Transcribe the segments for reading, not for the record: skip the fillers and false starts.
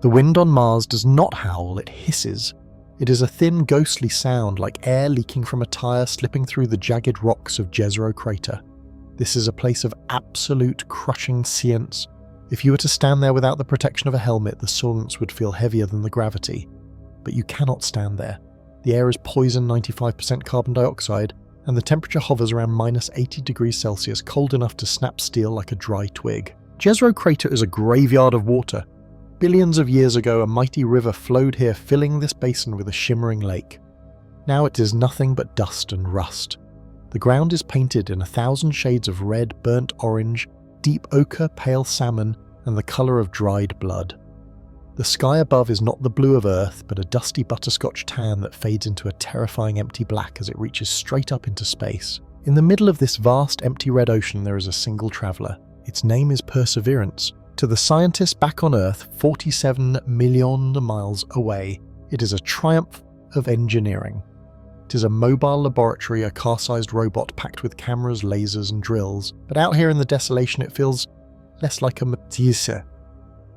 The wind on Mars does not howl, it hisses. It is a thin, ghostly sound like air leaking from a tire slipping through the jagged rocks of Jezero crater. This is a place of absolute crushing science. If you were to stand there without the protection of a helmet, the science would feel heavier than the gravity. But you cannot stand there. The air is poison 95% carbon dioxide, and the temperature hovers around minus 80 degrees Celsius, cold enough to snap steel like a dry twig. Jezero crater is a graveyard of water. Billions of years ago, a mighty river flowed here, filling this basin with a shimmering lake. Now it is nothing but dust and rust. The ground is painted in 1,000 shades of red, burnt orange, deep ochre, pale salmon, and the colour of dried blood. The sky above is not the blue of Earth, but a dusty butterscotch tan that fades into a terrifying empty black as it reaches straight up into space. In the middle of this vast empty red ocean there is a single traveller. Its name is Perseverance. To the scientists back on Earth, 47 million miles away, it is a triumph of engineering. It is a mobile laboratory, a car-sized robot packed with cameras, lasers and drills. But out here in the desolation it feels less like a Matisse,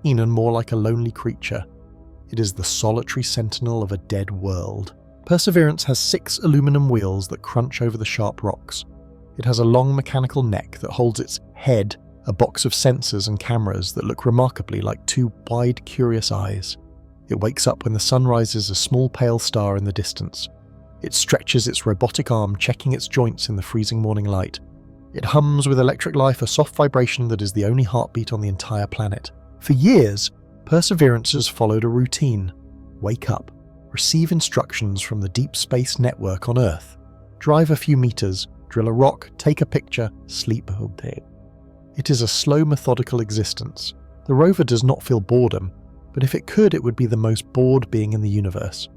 and more like a lonely creature. It is the solitary sentinel of a dead world. Perseverance has 6 aluminum wheels that crunch over the sharp rocks. It has a long mechanical neck that holds its head, a box of sensors and cameras that look remarkably like 2 wide, curious eyes. It wakes up when the sun rises, a small pale star in the distance. It stretches its robotic arm, checking its joints in the freezing morning light. It hums with electric life, a soft vibration that is the only heartbeat on the entire planet. For years, Perseverance has followed a routine. Wake up, receive instructions from the deep space network on Earth, drive a few meters, drill a rock, take a picture, sleep. It is a slow, methodical existence. The rover does not feel boredom, but if it could, it would be the most bored being in the universe.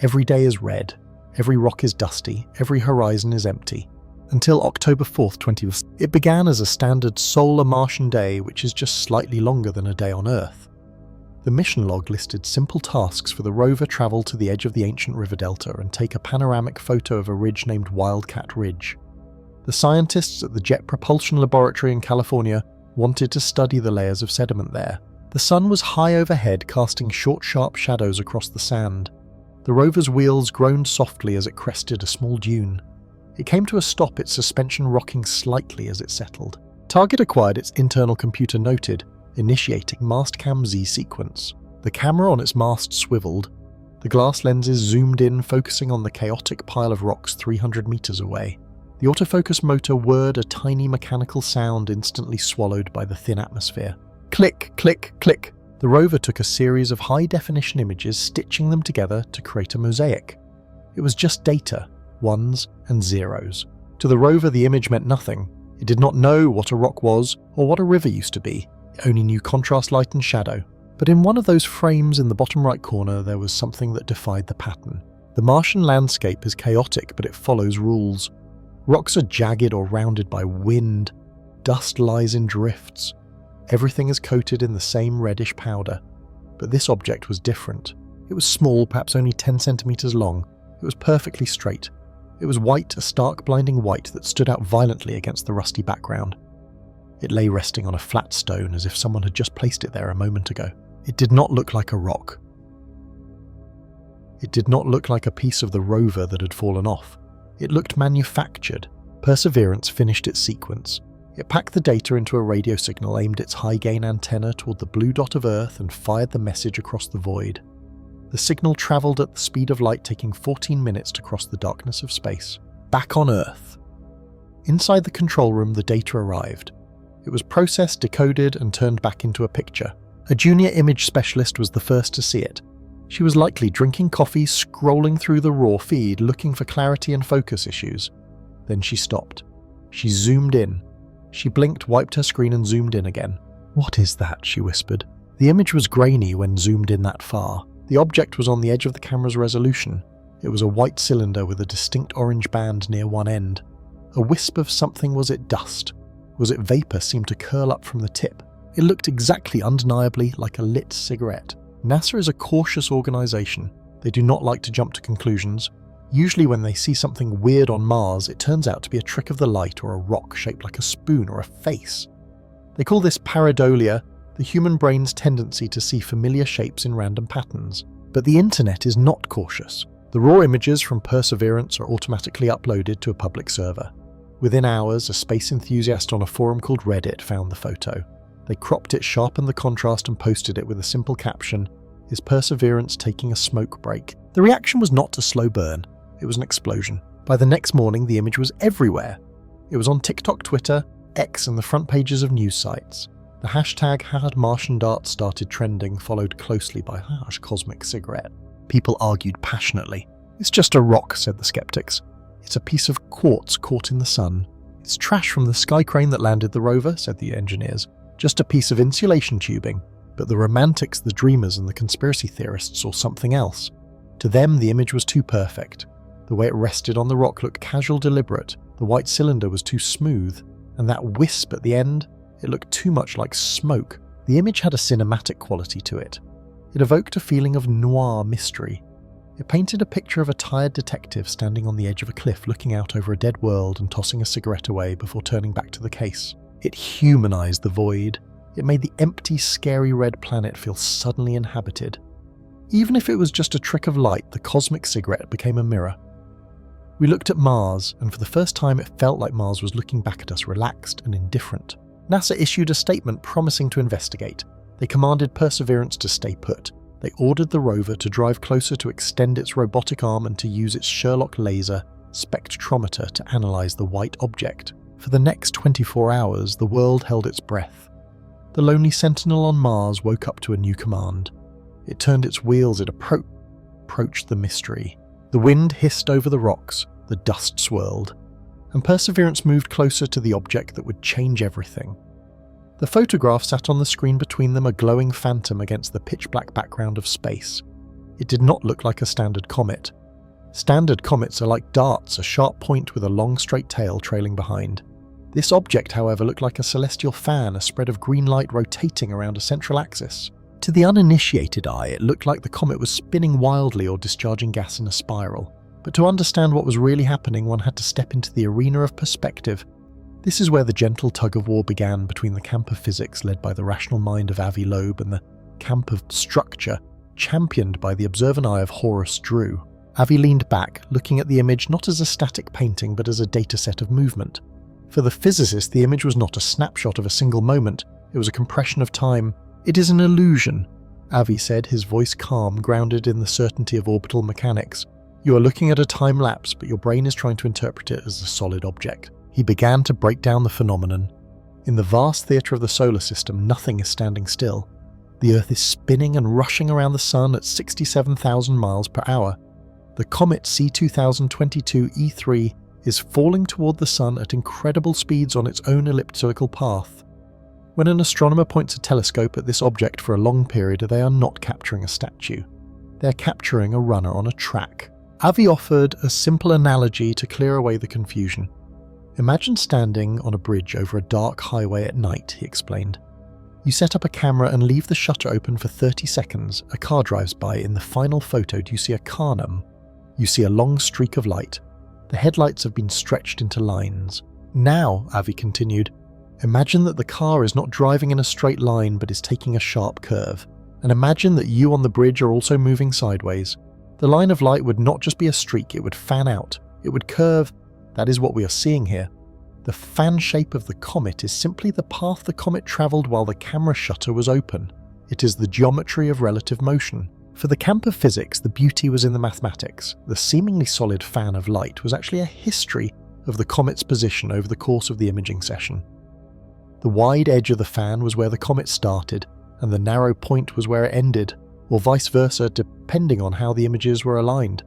Every day is red, every rock is dusty, every horizon is empty. Until October 4th, 2020. It began as a standard solar Martian day, which is just slightly longer than a day on Earth. The mission log listed simple tasks for the rover: travel to the edge of the ancient river delta and take a panoramic photo of a ridge named Wildcat Ridge. The scientists at the Jet Propulsion Laboratory in California wanted to study the layers of sediment there. The sun was high overhead, casting short, sharp shadows across the sand. The rover's wheels groaned softly as it crested a small dune. It came to a stop, its suspension rocking slightly as it settled. Target acquired, its internal computer noted, initiating Mastcam Z sequence. The camera on its mast swiveled. The glass lenses zoomed in, focusing on the chaotic pile of rocks 300 meters away. The autofocus motor whirred a tiny mechanical sound instantly swallowed by the thin atmosphere. Click, click, click. The rover took a series of high-definition images, stitching them together to create a mosaic. It was just data. Ones and zeros. To the rover, the image meant nothing. It did not know what a rock was or what a river used to be. It only knew contrast, light and shadow. But in one of those frames in the bottom right corner, there was something that defied the pattern. The Martian landscape is chaotic, but it follows rules. Rocks are jagged or rounded by wind. Dust lies in drifts. Everything is coated in the same reddish powder. But this object was different. It was small, perhaps only 10 centimeters long. It was perfectly straight. It was white, a stark, blinding white that stood out violently against the rusty background. It lay resting on a flat stone as if someone had just placed it there a moment ago. It did not look like a rock. It did not look like a piece of the rover that had fallen off. It looked manufactured. Perseverance finished its sequence. It packed the data into a radio signal, aimed its high-gain antenna toward the blue dot of Earth, and fired the message across the void. The signal travelled at the speed of light, taking 14 minutes to cross the darkness of space. Back on Earth. Inside the control room, the data arrived. It was processed, decoded, and turned back into a picture. A junior image specialist was the first to see it. She was likely drinking coffee, scrolling through the raw feed, looking for clarity and focus issues. Then she stopped. She zoomed in. She blinked, wiped her screen, and zoomed in again. "What is that?" she whispered. The image was grainy when zoomed in that far. The object was on the edge of the camera's resolution. It was a white cylinder with a distinct orange band near one end. A wisp of something. Was it dust? Was it vapor seemed to curl up from the tip? It looked exactly, undeniably, like a lit cigarette. NASA is a cautious organization. They do not like to jump to conclusions. Usually when they see something weird on Mars, it turns out to be a trick of the light or a rock shaped like a spoon or a face. They call this pareidolia, the human brain's tendency to see familiar shapes in random patterns. But the internet is not cautious. The raw images from Perseverance are automatically uploaded to a public server. Within hours, a space enthusiast on a forum called Reddit found the photo. They cropped it, sharpened the contrast, and posted it with a simple caption, "Is Perseverance taking a smoke break?" The reaction was not a slow burn, it was an explosion. By the next morning, the image was everywhere. It was on TikTok, Twitter, X, and the front pages of news sites. The hashtag #HadMartianDart started trending, followed closely by #Cosmic Cigarette. People argued passionately. "It's just a rock," said the skeptics. "It's a piece of quartz caught in the sun." "It's trash from the sky crane that landed the rover," said the engineers. "Just a piece of insulation tubing." But the romantics, the dreamers, and the conspiracy theorists saw something else. To them, the image was too perfect. The way it rested on the rock looked casual, deliberate. The white cylinder was too smooth. And that wisp at the end, it looked too much like smoke. The image had a cinematic quality to it. It evoked a feeling of noir mystery. It painted a picture of a tired detective standing on the edge of a cliff looking out over a dead world and tossing a cigarette away before turning back to the case. It humanized the void. It made the empty, scary red planet feel suddenly inhabited. Even if it was just a trick of light, the cosmic cigarette became a mirror. We looked at Mars, and for the first time it felt like Mars was looking back at us, relaxed and indifferent. NASA issued a statement promising to investigate. They commanded Perseverance to stay put. They ordered the rover to drive closer, to extend its robotic arm, and to use its Sherlock laser spectrometer to analyze the white object. For the next 24 hours, the world held its breath. The lonely sentinel on Mars woke up to a new command. It turned its wheels, it approached the mystery. The wind hissed over the rocks, the dust swirled, and Perseverance moved closer to the object that would change everything. The photograph sat on the screen between them, a glowing phantom against the pitch-black background of space. It did not look like a standard comet. Standard comets are like darts, a sharp point with a long straight tail trailing behind. This object, however, looked like a celestial fan, a spread of green light rotating around a central axis. To the uninitiated eye, it looked like the comet was spinning wildly or discharging gas in a spiral. But to understand what was really happening, one had to step into the arena of perspective. This is where the gentle tug-of-war began between the camp of physics led by the rational mind of Avi Loeb and the camp of structure championed by the observant eye of Horace Drew. Avi leaned back, looking at the image not as a static painting but as a dataset of movement. For the physicist, the image was not a snapshot of a single moment, it was a compression of time. "It is an illusion," Avi said, his voice calm, grounded in the certainty of orbital mechanics. "You are looking at a time lapse, but your brain is trying to interpret it as a solid object." He began to break down the phenomenon. In the vast theatre of the solar system, nothing is standing still. The Earth is spinning and rushing around the Sun at 67,000 miles per hour. The comet C2022 E3 is falling toward the Sun at incredible speeds on its own elliptical path. When an astronomer points a telescope at this object for a long period, they are not capturing a statue. They are capturing a runner on a track. Avi offered a simple analogy to clear away the confusion. "Imagine standing on a bridge over a dark highway at night," he explained. "You set up a camera and leave the shutter open for 30 seconds. A car drives by. In the final photo, do you see a Carnum? You see a long streak of light. The headlights have been stretched into lines. Now," Avi continued, "imagine that the car is not driving in a straight line but is taking a sharp curve. And imagine that you on the bridge are also moving sideways. The line of light would not just be a streak, it would fan out. It would curve. That is what we are seeing here. The fan shape of the comet is simply the path the comet travelled while the camera shutter was open. It is the geometry of relative motion." For the camp of physics, the beauty was in the mathematics. The seemingly solid fan of light was actually a history of the comet's position over the course of the imaging session. The wide edge of the fan was where the comet started, and the narrow point was where it ended, or vice versa, depending on how the images were aligned.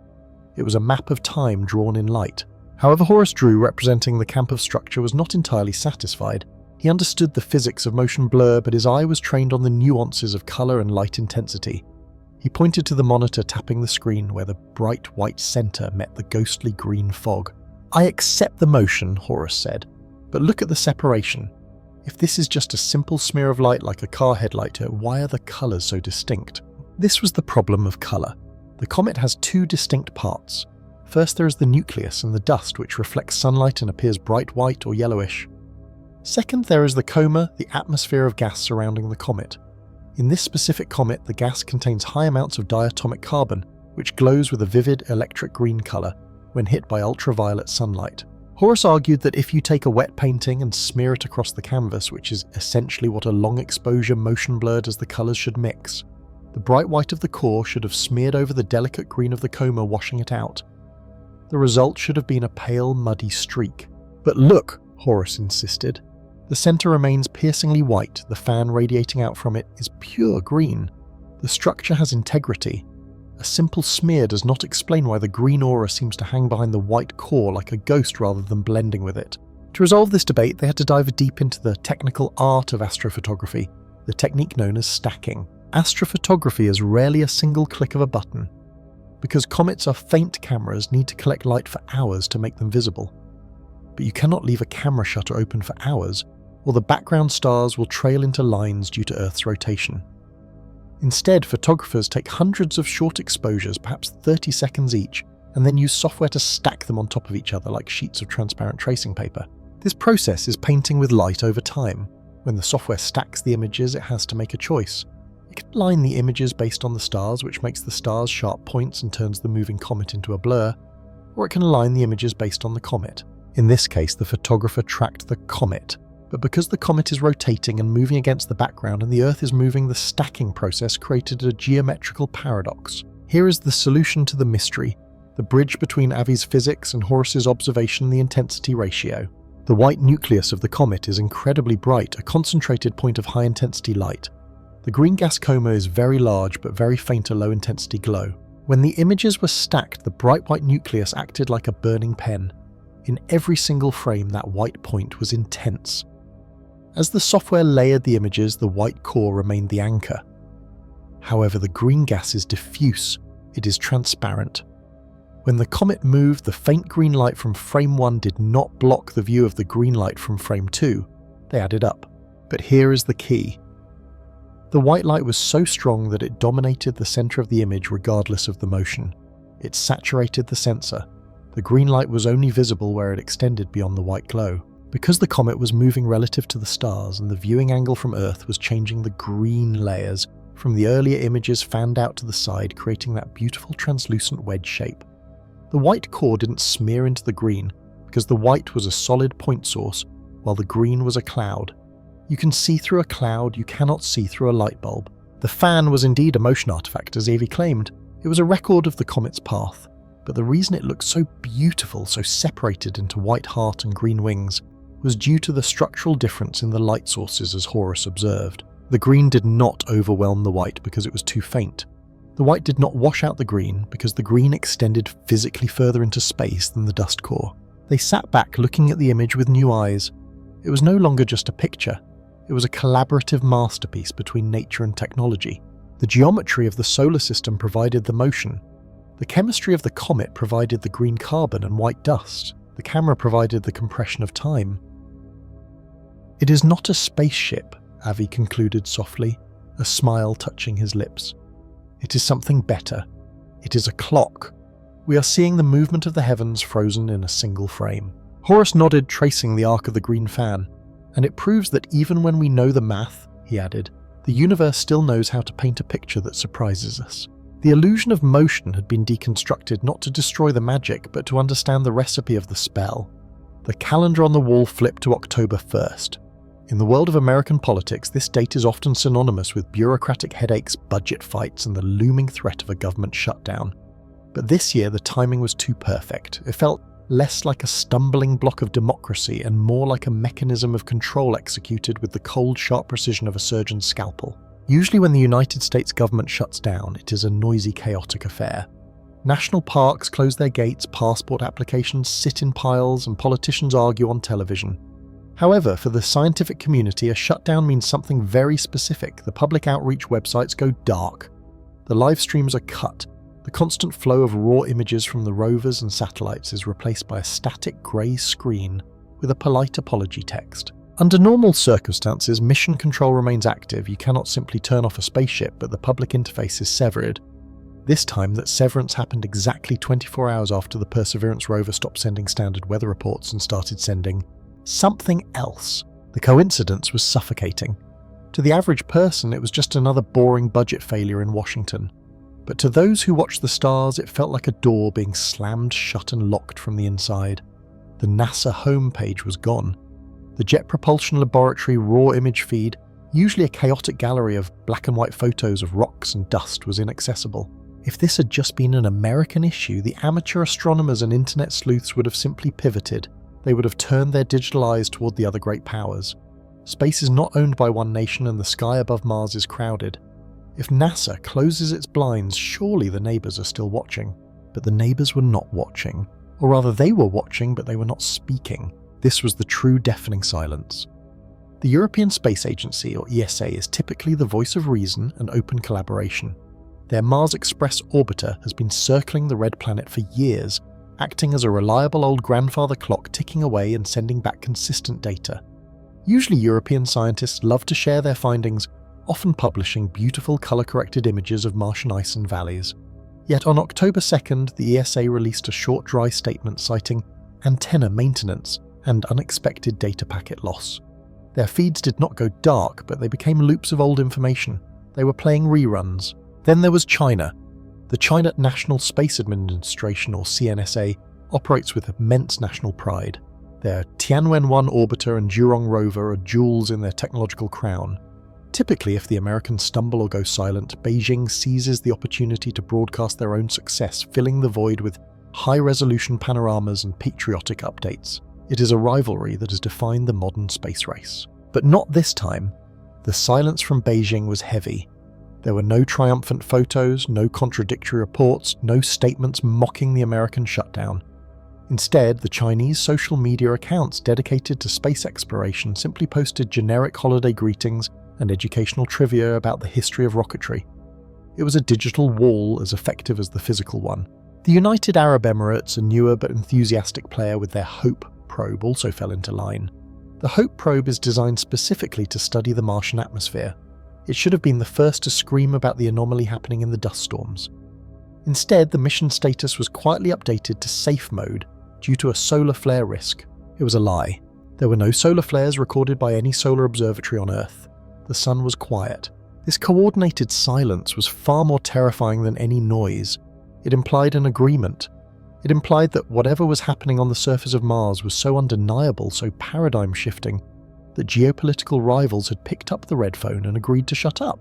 It was a map of time drawn in light. However, Horace Drew, representing the camp of structure, was not entirely satisfied. He understood the physics of motion blur, but his eye was trained on the nuances of colour and light intensity. He pointed to the monitor tapping the screen where the bright white centre met the ghostly green fog. "I accept the motion," Horace said, "but look at the separation. If this is just a simple smear of light like a car headlight, why are the colours so distinct?" This was the problem of colour. The comet has two distinct parts. First, there is the nucleus and the dust, which reflects sunlight and appears bright white or yellowish. Second, there is the coma, the atmosphere of gas surrounding the comet. In this specific comet, the gas contains high amounts of diatomic carbon, which glows with a vivid electric green colour when hit by ultraviolet sunlight. Horace argued that if you take a wet painting and smear it across the canvas, which is essentially what a long exposure motion blur does, the colours should mix. The bright white of the core should have smeared over the delicate green of the coma, washing it out. The result should have been a pale, muddy streak. But look, Horace insisted. The centre remains piercingly white, the fan radiating out from it is pure green. The structure has integrity. A simple smear does not explain why the green aura seems to hang behind the white core like a ghost rather than blending with it. To resolve this debate, they had to dive deep into the technical art of astrophotography, the technique known as stacking. Astrophotography is rarely a single click of a button. Because comets are faint, cameras need to collect light for hours to make them visible. But you cannot leave a camera shutter open for hours, or the background stars will trail into lines due to Earth's rotation. Instead, photographers take hundreds of short exposures, perhaps 30 seconds each, and then use software to stack them on top of each other like sheets of transparent tracing paper. This process is painting with light over time. When the software stacks the images, it has to make a choice. It can line the images based on the stars, which makes the stars sharp points and turns the moving comet into a blur, or it can align the images based on the comet. In this case, the photographer tracked the comet, but because the comet is rotating and moving against the background and the Earth is moving, the stacking process created a geometrical paradox. Here is the solution to the mystery, the bridge between Avi's physics and Horace's observation, the intensity ratio. The white nucleus of the comet is incredibly bright, a concentrated point of high-intensity light. The green gas coma is very large but very faint, a low-intensity glow. When the images were stacked, the bright white nucleus acted like a burning pen. In every single frame, that white point was intense. As the software layered the images, the white core remained the anchor. However, the green gas is diffuse, it is transparent. When the comet moved, the faint green light from frame 1 did not block the view of the green light from frame 2. They added up. But here is the key. The white light was so strong that it dominated the center of the image regardless of the motion. It saturated the sensor. The green light was only visible where it extended beyond the white glow. Because the comet was moving relative to the stars and the viewing angle from Earth was changing, the green layers from the earlier images fanned out to the side, creating that beautiful translucent wedge shape. The white core didn't smear into the green because the white was a solid point source while the green was a cloud. You can see through a cloud, you cannot see through a light bulb. The fan was indeed a motion artifact, as Avi claimed. It was a record of the comet's path, but the reason it looked so beautiful, so separated into white heart and green wings, was due to the structural difference in the light sources, as Horace observed. The green did not overwhelm the white because it was too faint. The white did not wash out the green because the green extended physically further into space than the dust core. They sat back looking at the image with new eyes. It was no longer just a picture. It was a collaborative masterpiece between nature and technology. The geometry of the solar system provided the motion. The chemistry of the comet provided the green carbon and white dust. The camera provided the compression of time. It is not a spaceship, Avi concluded softly, a smile touching his lips. It is something better. It is a clock. We are seeing the movement of the heavens frozen in a single frame. Horace nodded, tracing the arc of the green fan. And it proves that even when we know the math, he added, the universe still knows how to paint a picture that surprises us. The illusion of motion had been deconstructed not to destroy the magic, but to understand the recipe of the spell. The calendar on the wall flipped to October 1st. In the world of American politics, this date is often synonymous with bureaucratic headaches, budget fights, and the looming threat of a government shutdown. But this year, the timing was too perfect. It felt less like a stumbling block of democracy and more like a mechanism of control executed with the cold, sharp precision of a surgeon's scalpel. Usually when the United States government shuts down, it is a noisy, chaotic affair. National parks close their gates, passport applications sit in piles, and politicians argue on television. However, for the scientific community, a shutdown means something very specific. The public outreach websites go dark. The live streams are cut. The constant flow of raw images from the rovers and satellites is replaced by a static grey screen with a polite apology text. Under normal circumstances, mission control remains active. You cannot simply turn off a spaceship, but the public interface is severed. This time, that severance happened exactly 24 hours after the Perseverance rover stopped sending standard weather reports and started sending something else. The coincidence was suffocating. To the average person, it was just another boring budget failure in Washington. But to those who watched the stars, it felt like a door being slammed shut and locked from the inside. The NASA homepage was gone. The Jet Propulsion Laboratory raw image feed, usually a chaotic gallery of black and white photos of rocks and dust, was inaccessible. If this had just been an American issue, the amateur astronomers and internet sleuths would have simply pivoted. They would have turned their digital eyes toward the other great powers. Space is not owned by one nation and the sky above Mars is crowded. If NASA closes its blinds, surely the neighbours are still watching. But the neighbours were not watching. Or rather, they were watching, but they were not speaking. This was the true deafening silence. The European Space Agency, or ESA, is typically the voice of reason and open collaboration. Their Mars Express orbiter has been circling the red planet for years, acting as a reliable old grandfather clock ticking away and sending back consistent data. Usually European scientists love to share their findings, often publishing beautiful colour-corrected images of Martian ice and valleys. Yet on October 2nd, the ESA released a short dry statement citing antenna maintenance and unexpected data packet loss. Their feeds did not go dark, but they became loops of old information. They were playing reruns. Then there was China. The China National Space Administration, or CNSA, operates with immense national pride. Their Tianwen-1 orbiter and Zhurong rover are jewels in their technological crown. Typically, if the Americans stumble or go silent, Beijing seizes the opportunity to broadcast their own success, filling the void with high-resolution panoramas and patriotic updates. It is a rivalry that has defined the modern space race. But not this time. The silence from Beijing was heavy. There were no triumphant photos, no contradictory reports, no statements mocking the American shutdown. Instead, the Chinese social media accounts dedicated to space exploration simply posted generic holiday greetings and educational trivia about the history of rocketry. It was a digital wall as effective as the physical one. The United Arab Emirates, a newer but enthusiastic player with their HOPE probe, also fell into line. The HOPE probe is designed specifically to study the Martian atmosphere. It should have been the first to scream about the anomaly happening in the dust storms. Instead, the mission status was quietly updated to safe mode due to a solar flare risk. It was a lie. There were no solar flares recorded by any solar observatory on Earth. The sun was quiet. This coordinated silence was far more terrifying than any noise. It implied an agreement. It implied that whatever was happening on the surface of Mars was so undeniable, so paradigm-shifting, that geopolitical rivals had picked up the red phone and agreed to shut up.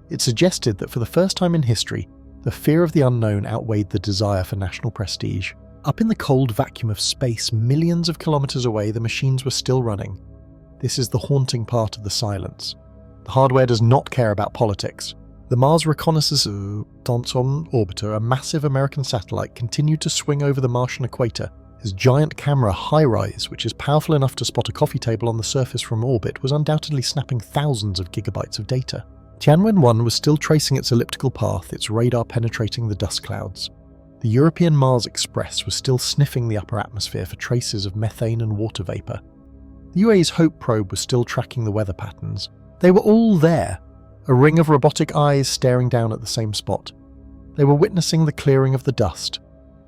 It suggested that for the first time in history, the fear of the unknown outweighed the desire for national prestige. Up in the cold vacuum of space, millions of kilometers away, the machines were still running. This is the haunting part of the silence. The hardware does not care about politics. The Mars Reconnaissance Orbiter, a massive American satellite, continued to swing over the Martian equator. His giant camera, HiRISE, which is powerful enough to spot a coffee table on the surface from orbit, was undoubtedly snapping thousands of gigabytes of data. Tianwen-1 was still tracing its elliptical path, its radar penetrating the dust clouds. The European Mars Express was still sniffing the upper atmosphere for traces of methane and water vapour. The UAE's HOPE probe was still tracking the weather patterns. They were all there, a ring of robotic eyes staring down at the same spot. They were witnessing the clearing of the dust.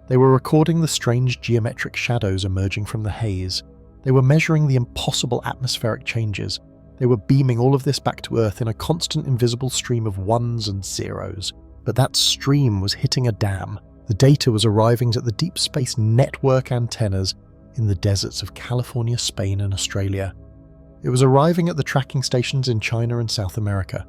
They were recording the strange geometric shadows emerging from the haze. They were measuring the impossible atmospheric changes. They were beaming all of this back to Earth in a constant invisible stream of ones and zeros. But that stream was hitting a dam. The data was arriving at the deep space network antennas in the deserts of California, Spain, and Australia. It was arriving at the tracking stations in China and South America.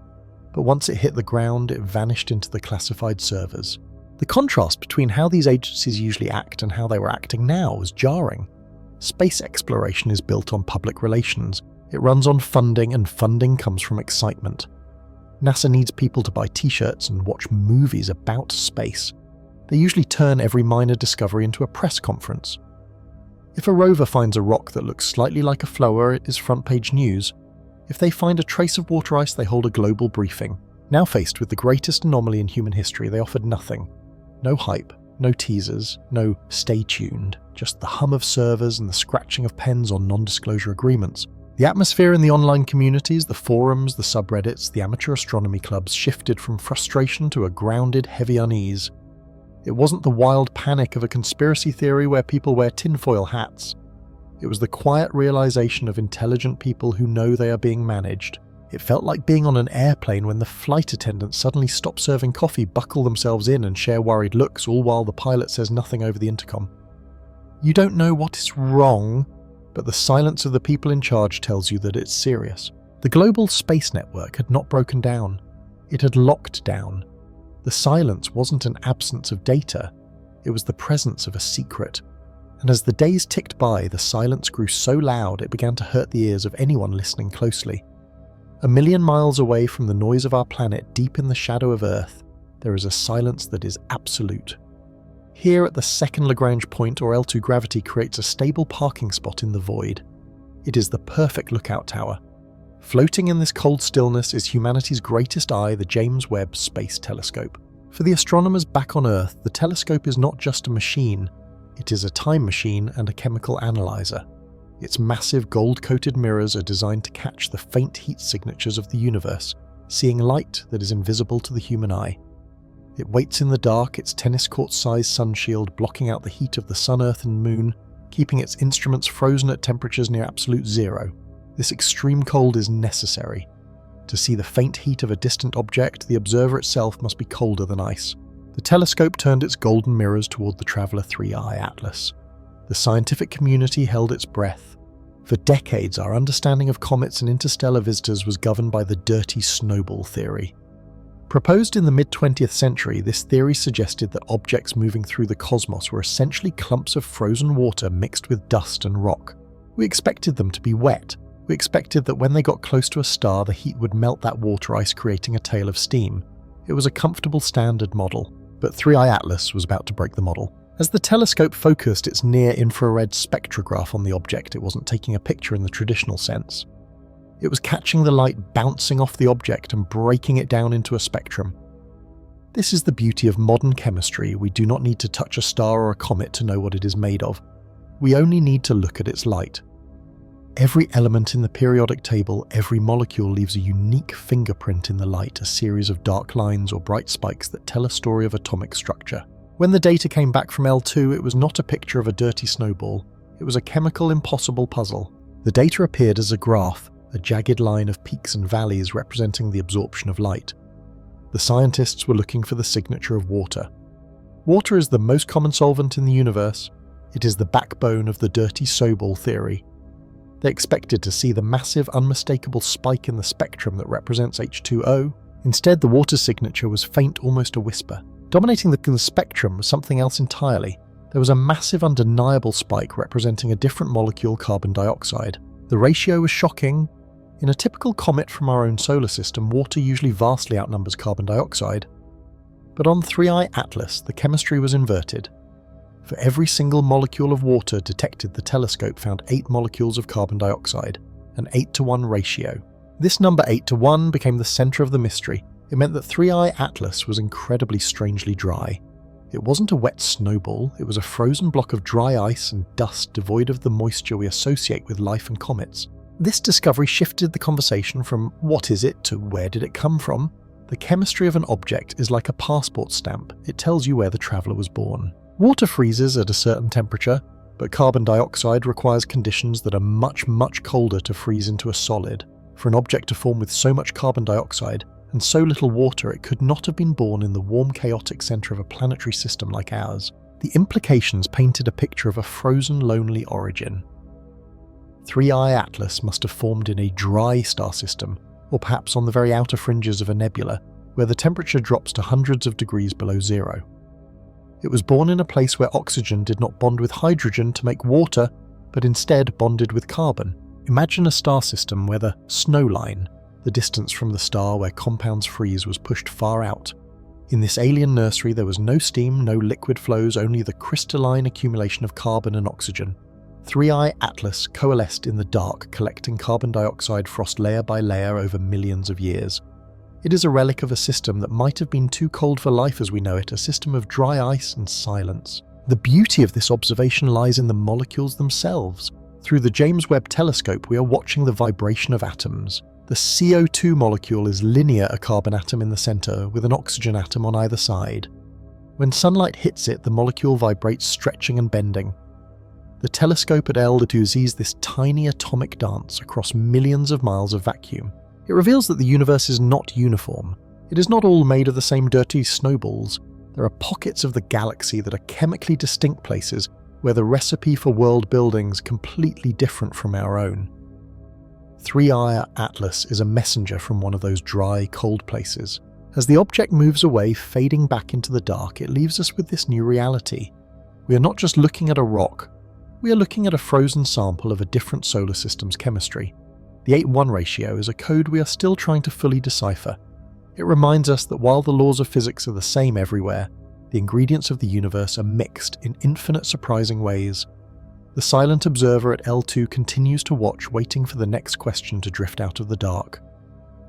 But once it hit the ground, it vanished into the classified servers. The contrast between how these agencies usually act and how they were acting now was jarring. Space exploration is built on public relations. It runs on funding, and funding comes from excitement. NASA needs people to buy t-shirts and watch movies about space. They usually turn every minor discovery into a press conference. If a rover finds a rock that looks slightly like a flower, it is front-page news. If they find a trace of water ice, they hold a global briefing. Now faced with the greatest anomaly in human history, they offered nothing. No hype, no teasers, no stay tuned, just the hum of servers and the scratching of pens on non-disclosure agreements. The atmosphere in the online communities, the forums, the subreddits, the amateur astronomy clubs shifted from frustration to a grounded, heavy unease. It wasn't the wild panic of a conspiracy theory where people wear tinfoil hats. It was the quiet realization of intelligent people who know they are being managed. It felt like being on an airplane when the flight attendants suddenly stop serving coffee, buckle themselves in and share worried looks, all while the pilot says nothing over the intercom. You don't know what is wrong, but the silence of the people in charge tells you that it's serious. The global space network had not broken down. It had locked down. The silence wasn't an absence of data, it was the presence of a secret. And as the days ticked by, the silence grew so loud it began to hurt the ears of anyone listening closely. 1,000,000 miles away from the noise of our planet, deep in the shadow of Earth, there is a silence that is absolute. Here at the second Lagrange point, or L2 gravity creates a stable parking spot in the void. It is the perfect lookout tower. Floating in this cold stillness is humanity's greatest eye, the James Webb Space Telescope. For the astronomers back on Earth, the telescope is not just a machine, it is a time machine and a chemical analyzer. Its massive gold-coated mirrors are designed to catch the faint heat signatures of the universe, seeing light that is invisible to the human eye. It waits in the dark, its tennis court-sized sunshield blocking out the heat of the sun, earth and moon, keeping its instruments frozen at temperatures near absolute zero. This extreme cold is necessary. To see the faint heat of a distant object, the observer itself must be colder than ice. The telescope turned its golden mirrors toward the Traveller 3I Atlas. The scientific community held its breath. For decades, our understanding of comets and interstellar visitors was governed by the dirty snowball theory. Proposed in the mid-20th century, this theory suggested that objects moving through the cosmos were essentially clumps of frozen water mixed with dust and rock. We expected them to be wet. We expected that when they got close to a star, the heat would melt that water ice, creating a tail of steam. It was a comfortable standard model, but 3I Atlas was about to break the model. As the telescope focused its near-infrared spectrograph on the object, it wasn't taking a picture in the traditional sense. It was catching the light bouncing off the object and breaking it down into a spectrum. This is the beauty of modern chemistry. We do not need to touch a star or a comet to know what it is made of. We only need to look at its light. Every element in the periodic table, every molecule leaves a unique fingerprint in the light, a series of dark lines or bright spikes that tell a story of atomic structure. When the data came back from L2, it was not a picture of a dirty snowball. It was a chemical impossible puzzle. The data appeared as a graph, a jagged line of peaks and valleys representing the absorption of light. The scientists were looking for the signature of water. Water is the most common solvent in the universe. It is the backbone of the dirty snowball theory. They expected to see the massive, unmistakable spike in the spectrum that represents H2O. Instead, the water signature was faint, almost a whisper. Dominating the spectrum was something else entirely. There was a massive, undeniable spike representing a different molecule, carbon dioxide. The ratio was shocking. In a typical comet from our own solar system, water usually vastly outnumbers carbon dioxide. But on 3I Atlas, the chemistry was inverted. For every single molecule of water detected, the telescope found 8 molecules of carbon dioxide, an 8-to-1 ratio. This number 8-to-1 became the center of the mystery. It meant that 3I Atlas was incredibly strangely dry. It wasn't a wet snowball, it was a frozen block of dry ice and dust devoid of the moisture we associate with life and comets. This discovery shifted the conversation from what is it to where did it come from. The chemistry of an object is like a passport stamp. It tells you where the traveller was born. Water freezes at a certain temperature, but carbon dioxide requires conditions that are much, much colder to freeze into a solid. For an object to form with so much carbon dioxide and so little water, it could not have been born in the warm, chaotic center of a planetary system like ours. The implications painted a picture of a frozen, lonely origin. 3I Atlas must have formed in a dry star system, or perhaps on the very outer fringes of a nebula, where the temperature drops to hundreds of degrees below zero. It was born in a place where oxygen did not bond with hydrogen to make water, but instead bonded with carbon. Imagine a star system where the snow line, the distance from the star where compounds freeze, was pushed far out. In this alien nursery there was no steam, no liquid flows, only the crystalline accumulation of carbon and oxygen. 3I Atlas coalesced in the dark, collecting carbon dioxide frost layer by layer over millions of years. It is a relic of a system that might have been too cold for life as we know it, a system of dry ice and silence. The beauty of this observation lies in the molecules themselves. Through the James Webb Telescope, we are watching the vibration of atoms. The CO2 molecule is linear, a carbon atom in the center, with an oxygen atom on either side. When sunlight hits it, the molecule vibrates, stretching and bending. The telescope at L2 sees this tiny atomic dance across millions of miles of vacuum. It reveals that the universe is not uniform. It is not all made of the same dirty snowballs. There are pockets of the galaxy that are chemically distinct places where the recipe for world building is completely different from our own. 3i Atlas is a messenger from one of those dry, cold places. As the object moves away, fading back into the dark, it leaves us with this new reality. We are not just looking at a rock, we are looking at a frozen sample of a different solar system's chemistry. The 8:1 ratio is a code we are still trying to fully decipher. It reminds us that while the laws of physics are the same everywhere, the ingredients of the universe are mixed in infinite surprising ways. The silent observer at L2 continues to watch, waiting for the next question to drift out of the dark.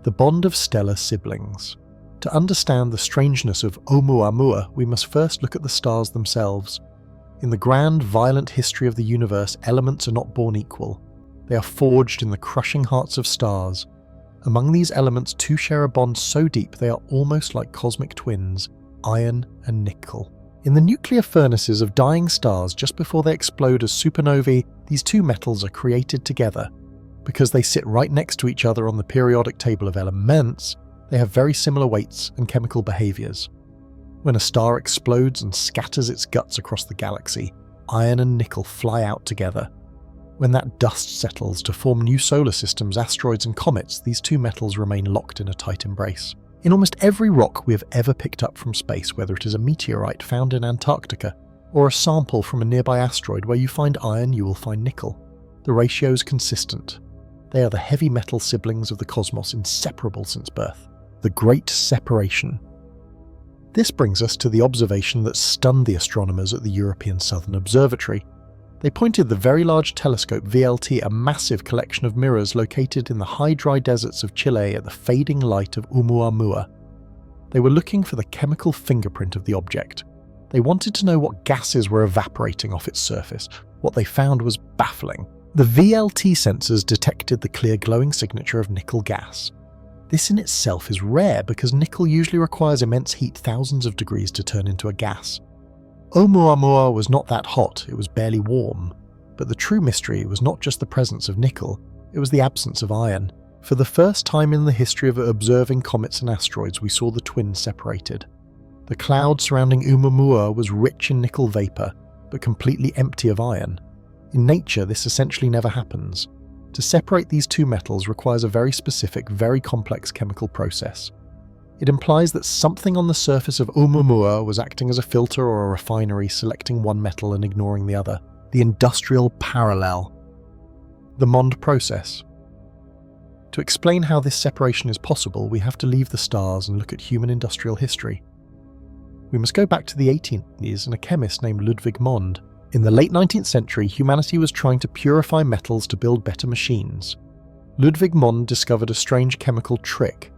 The bond of stellar siblings. To understand the strangeness of Oumuamua, we must first look at the stars themselves. In the grand, violent history of the universe, elements are not born equal. They are forged in the crushing hearts of stars. Among these elements, two share a bond so deep they are almost like cosmic twins, iron and nickel. In the nuclear furnaces of dying stars just before they explode as supernovae, these two metals are created together. Because they sit right next to each other on the periodic table of elements, they have very similar weights and chemical behaviors. When a star explodes and scatters its guts across the galaxy, iron and nickel fly out together. When that dust settles to form new solar systems, asteroids and comets, these two metals remain locked in a tight embrace. In almost every rock we have ever picked up from space, whether it is a meteorite found in Antarctica, or a sample from a nearby asteroid, where you find iron, you will find nickel. The ratio is consistent. They are the heavy metal siblings of the cosmos, inseparable since birth. The Great Separation. This brings us to the observation that stunned the astronomers at the European Southern Observatory. They pointed the Very Large Telescope VLT, a massive collection of mirrors located in the high dry deserts of Chile, at the fading light of Oumuamua. They were looking for the chemical fingerprint of the object. They wanted to know what gases were evaporating off its surface. What they found was baffling. The VLT sensors detected the clear glowing signature of nickel gas. This in itself is rare because nickel usually requires immense heat, thousands of degrees, to turn into a gas. Oumuamua was not that hot, it was barely warm. But the true mystery was not just the presence of nickel, it was the absence of iron. For the first time in the history of observing comets and asteroids, we saw the twins separated. The cloud surrounding Oumuamua was rich in nickel vapor, but completely empty of iron. In nature, this essentially never happens. To separate these two metals requires a very specific, very complex chemical process. It implies that something on the surface of Oumuamua was acting as a filter or a refinery, selecting one metal and ignoring the other. The industrial parallel. The Mond process. To explain how this separation is possible, we have to leave the stars and look at human industrial history. We must go back to the 1880s and a chemist named Ludwig Mond. In the late 19th century, humanity was trying to purify metals to build better machines. Ludwig Mond discovered a strange chemical trick.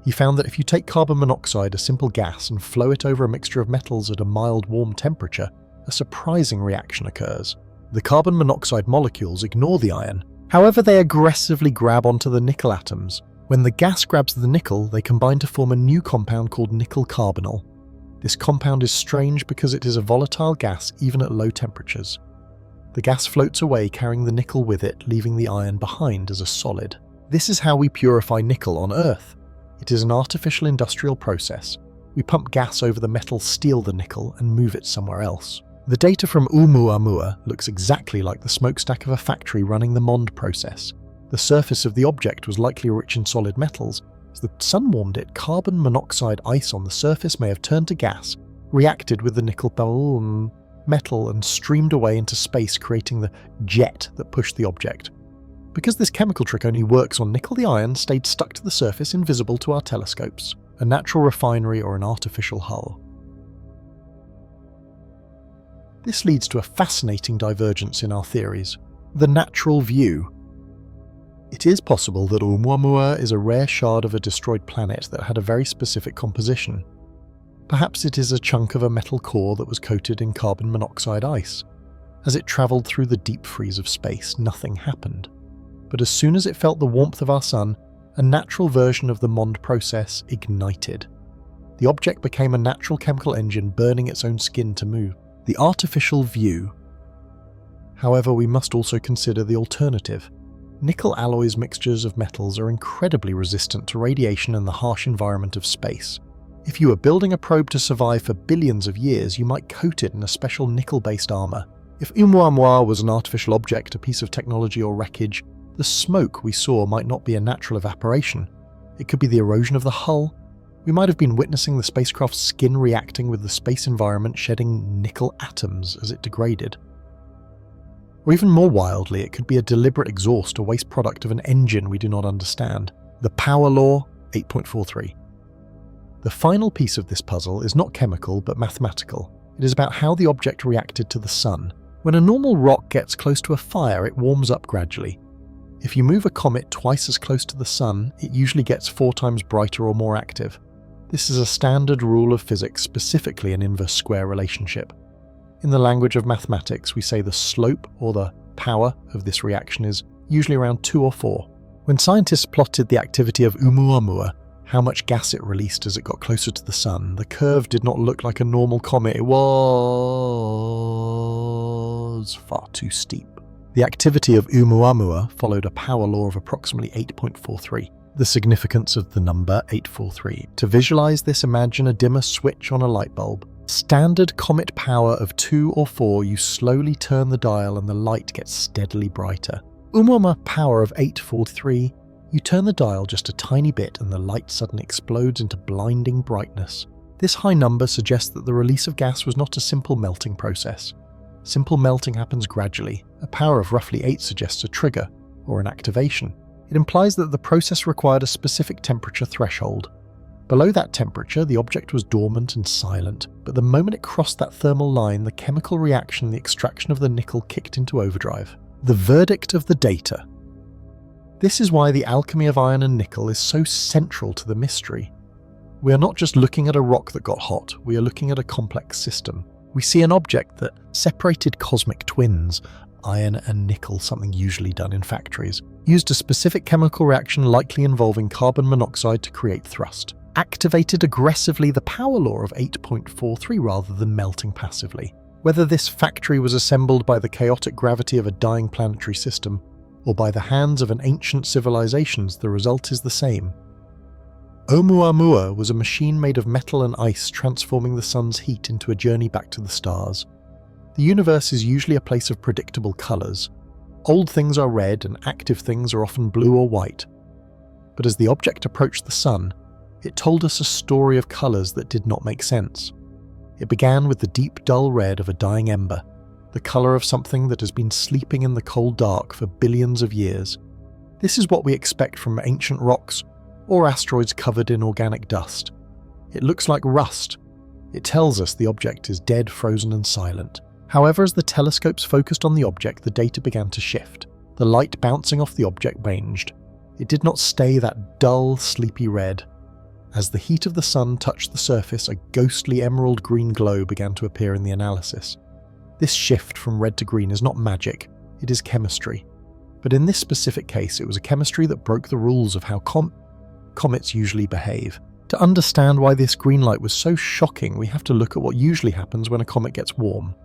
He found that if you take carbon monoxide, a simple gas, and flow it over a mixture of metals at a mild warm temperature, a surprising reaction occurs. The carbon monoxide molecules ignore the iron. However, they aggressively grab onto the nickel atoms. When the gas grabs the nickel, they combine to form a new compound called nickel carbonyl. This compound is strange because it is a volatile gas even at low temperatures. The gas floats away, carrying the nickel with it, leaving the iron behind as a solid. This is how we purify nickel on Earth. It is an artificial industrial process. We pump gas over the metal, steal the nickel, and move it somewhere else. The data from Oumuamua looks exactly like the smokestack of a factory running the Mond process. The surface of the object was likely rich in solid metals. As the sun warmed it, carbon monoxide ice on the surface may have turned to gas, reacted with the nickel metal, and streamed away into space, creating the jet that pushed the object. Because this chemical trick only works on nickel, the iron stayed stuck to the surface, invisible to our telescopes, a natural refinery or an artificial hull. This leads to a fascinating divergence in our theories: the natural view. It is possible that Oumuamua is a rare shard of a destroyed planet that had a very specific composition. Perhaps it is a chunk of a metal core that was coated in carbon monoxide ice. As it travelled through the deep freeze of space, nothing happened. But as soon as it felt the warmth of our sun, a natural version of the Mond process ignited. The object became a natural chemical engine, burning its own skin to move. The artificial view. However, we must also consider the alternative. Nickel alloys mixtures of metals are incredibly resistant to radiation and the harsh environment of space. If you were building a probe to survive for billions of years, you might coat it in a special nickel-based armor. If Oumuamua was an artificial object, a piece of technology or wreckage, the smoke we saw might not be a natural evaporation. It could be the erosion of the hull. We might have been witnessing the spacecraft's skin reacting with the space environment, shedding nickel atoms as it degraded. Or even more wildly, it could be a deliberate exhaust or waste product of an engine we do not understand. The power law, 8.43. The final piece of this puzzle is not chemical but mathematical. It is about how the object reacted to the sun. When a normal rock gets close to a fire, it warms up gradually. If you move a comet twice as close to the sun, it usually gets 4 times brighter or more active. This is a standard rule of physics, specifically an inverse square relationship. In the language of mathematics, we say the slope or the power of this reaction is usually around 2 or 4. When scientists plotted the activity of Oumuamua, how much gas it released as it got closer to the sun, the curve did not look like a normal comet. It was far too steep. The activity of Oumuamua followed a power law of approximately 8.43. The significance of the number 843. To visualize this, imagine a dimmer switch on a light bulb. Standard comet power of 2 or 4, you slowly turn the dial and the light gets steadily brighter. Oumuamua power of 843, you turn the dial just a tiny bit and the light suddenly explodes into blinding brightness. This high number suggests that the release of gas was not a simple melting process. Simple melting happens gradually. A power of roughly 8 suggests a trigger, or an activation. It implies that the process required a specific temperature threshold. Below that temperature, the object was dormant and silent, but the moment it crossed that thermal line, the chemical reaction and the extraction of the nickel kicked into overdrive. The verdict of the data. This is why the alchemy of iron and nickel is so central to the mystery. We are not just looking at a rock that got hot, we are looking at a complex system. We see an object that separated cosmic twins, iron and nickel, something usually done in factories, used a specific chemical reaction likely involving carbon monoxide to create thrust, activated aggressively the power law of 8.43 rather than melting passively. Whether this factory was assembled by the chaotic gravity of a dying planetary system, or by the hands of an ancient civilizations, the result is the same. Oumuamua was a machine made of metal and ice transforming the sun's heat into a journey back to the stars. The universe is usually a place of predictable colours. Old things are red and active things are often blue or white. But as the object approached the sun, it told us a story of colours that did not make sense. It began with the deep dull red of a dying ember, the colour of something that has been sleeping in the cold dark for billions of years. This is what we expect from ancient rocks or asteroids covered in organic dust. It looks like rust. It tells us the object is dead, frozen and silent. However, as the telescopes focused on the object, the data began to shift. The light bouncing off the object changed. It did not stay that dull, sleepy red. As the heat of the sun touched the surface, a ghostly emerald green glow began to appear in the analysis. This shift from red to green is not magic, it is chemistry. But in this specific case, it was a chemistry that broke the rules of how comets usually behave. To understand why this green light was so shocking, we have to look at what usually happens when a comet gets warm.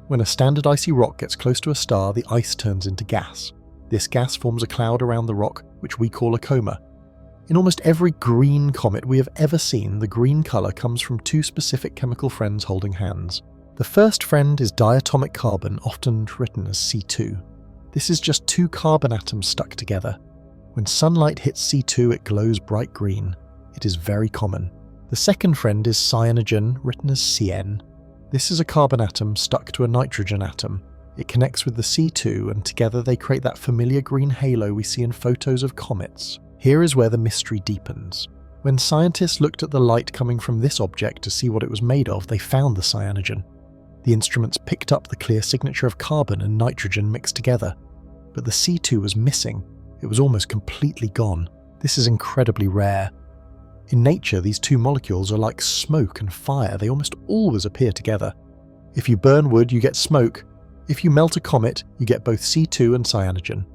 When a standard icy rock gets close to a star, the ice turns into gas. This gas forms a cloud around the rock, which we call a coma. In almost every green comet we have ever seen, the green colour comes from 2 specific chemical friends holding hands. The first friend is diatomic carbon, often written as C2. This is just 2 carbon atoms stuck together. When sunlight hits C2, it glows bright green. It is very common. The second friend is cyanogen, written as Cn. This is a carbon atom stuck to a nitrogen atom. It connects with the C2 and together they create that familiar green halo we see in photos of comets. Here is where the mystery deepens. When scientists looked at the light coming from this object to see what it was made of, they found the cyanogen. The instruments picked up the clear signature of carbon and nitrogen mixed together. But the C2 was missing. It was almost completely gone. This is incredibly rare. In nature, these 2 molecules are like smoke and fire. They almost always appear together. If you burn wood, you get smoke. If you melt a comet, you get both C2 and cyanogen.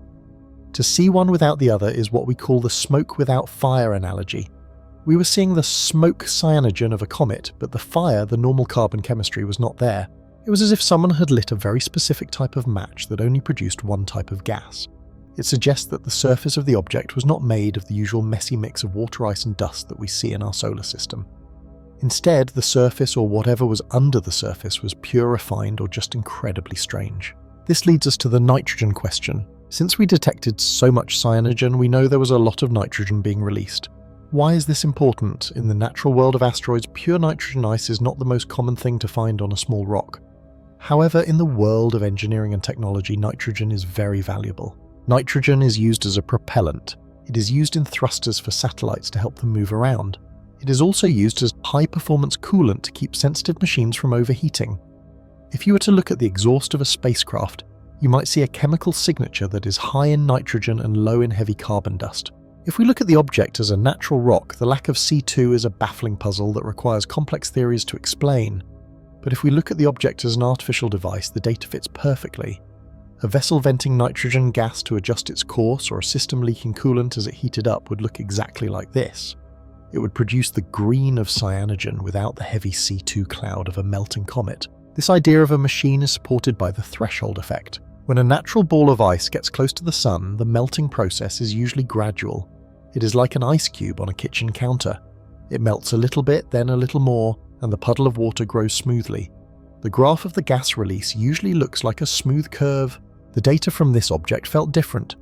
To see one without the other is what we call the smoke without fire analogy. We were seeing the smoke cyanogen of a comet, but the fire, the normal carbon chemistry, was not there. It was as if someone had lit a very specific type of match that only produced one type of gas. It suggests that the surface of the object was not made of the usual messy mix of water, ice and dust that we see in our solar system. Instead, the surface or whatever was under the surface was pure, refined, or just incredibly strange. This leads us to the nitrogen question. Since we detected so much cyanogen, we know there was a lot of nitrogen being released. Why is this important? In the natural world of asteroids, pure nitrogen ice is not the most common thing to find on a small rock. However, in the world of engineering and technology, nitrogen is very valuable. Nitrogen is used as a propellant. It is used in thrusters for satellites to help them move around. It is also used as high-performance coolant to keep sensitive machines from overheating. If you were to look at the exhaust of a spacecraft, you might see a chemical signature that is high in nitrogen and low in heavy carbon dust. If we look at the object as a natural rock, the lack of C2 is a baffling puzzle that requires complex theories to explain. But if we look at the object as an artificial device, the data fits perfectly. A vessel venting nitrogen gas to adjust its course, or a system leaking coolant as it heated up, would look exactly like this. It would produce the green of cyanogen without the heavy C2 cloud of a melting comet. This idea of a machine is supported by the threshold effect. When a natural ball of ice gets close to the sun, the melting process is usually gradual. It is like an ice cube on a kitchen counter. It melts a little bit, then a little more, and the puddle of water grows smoothly. The graph of the gas release usually looks like a smooth curve. The data from this object felt different.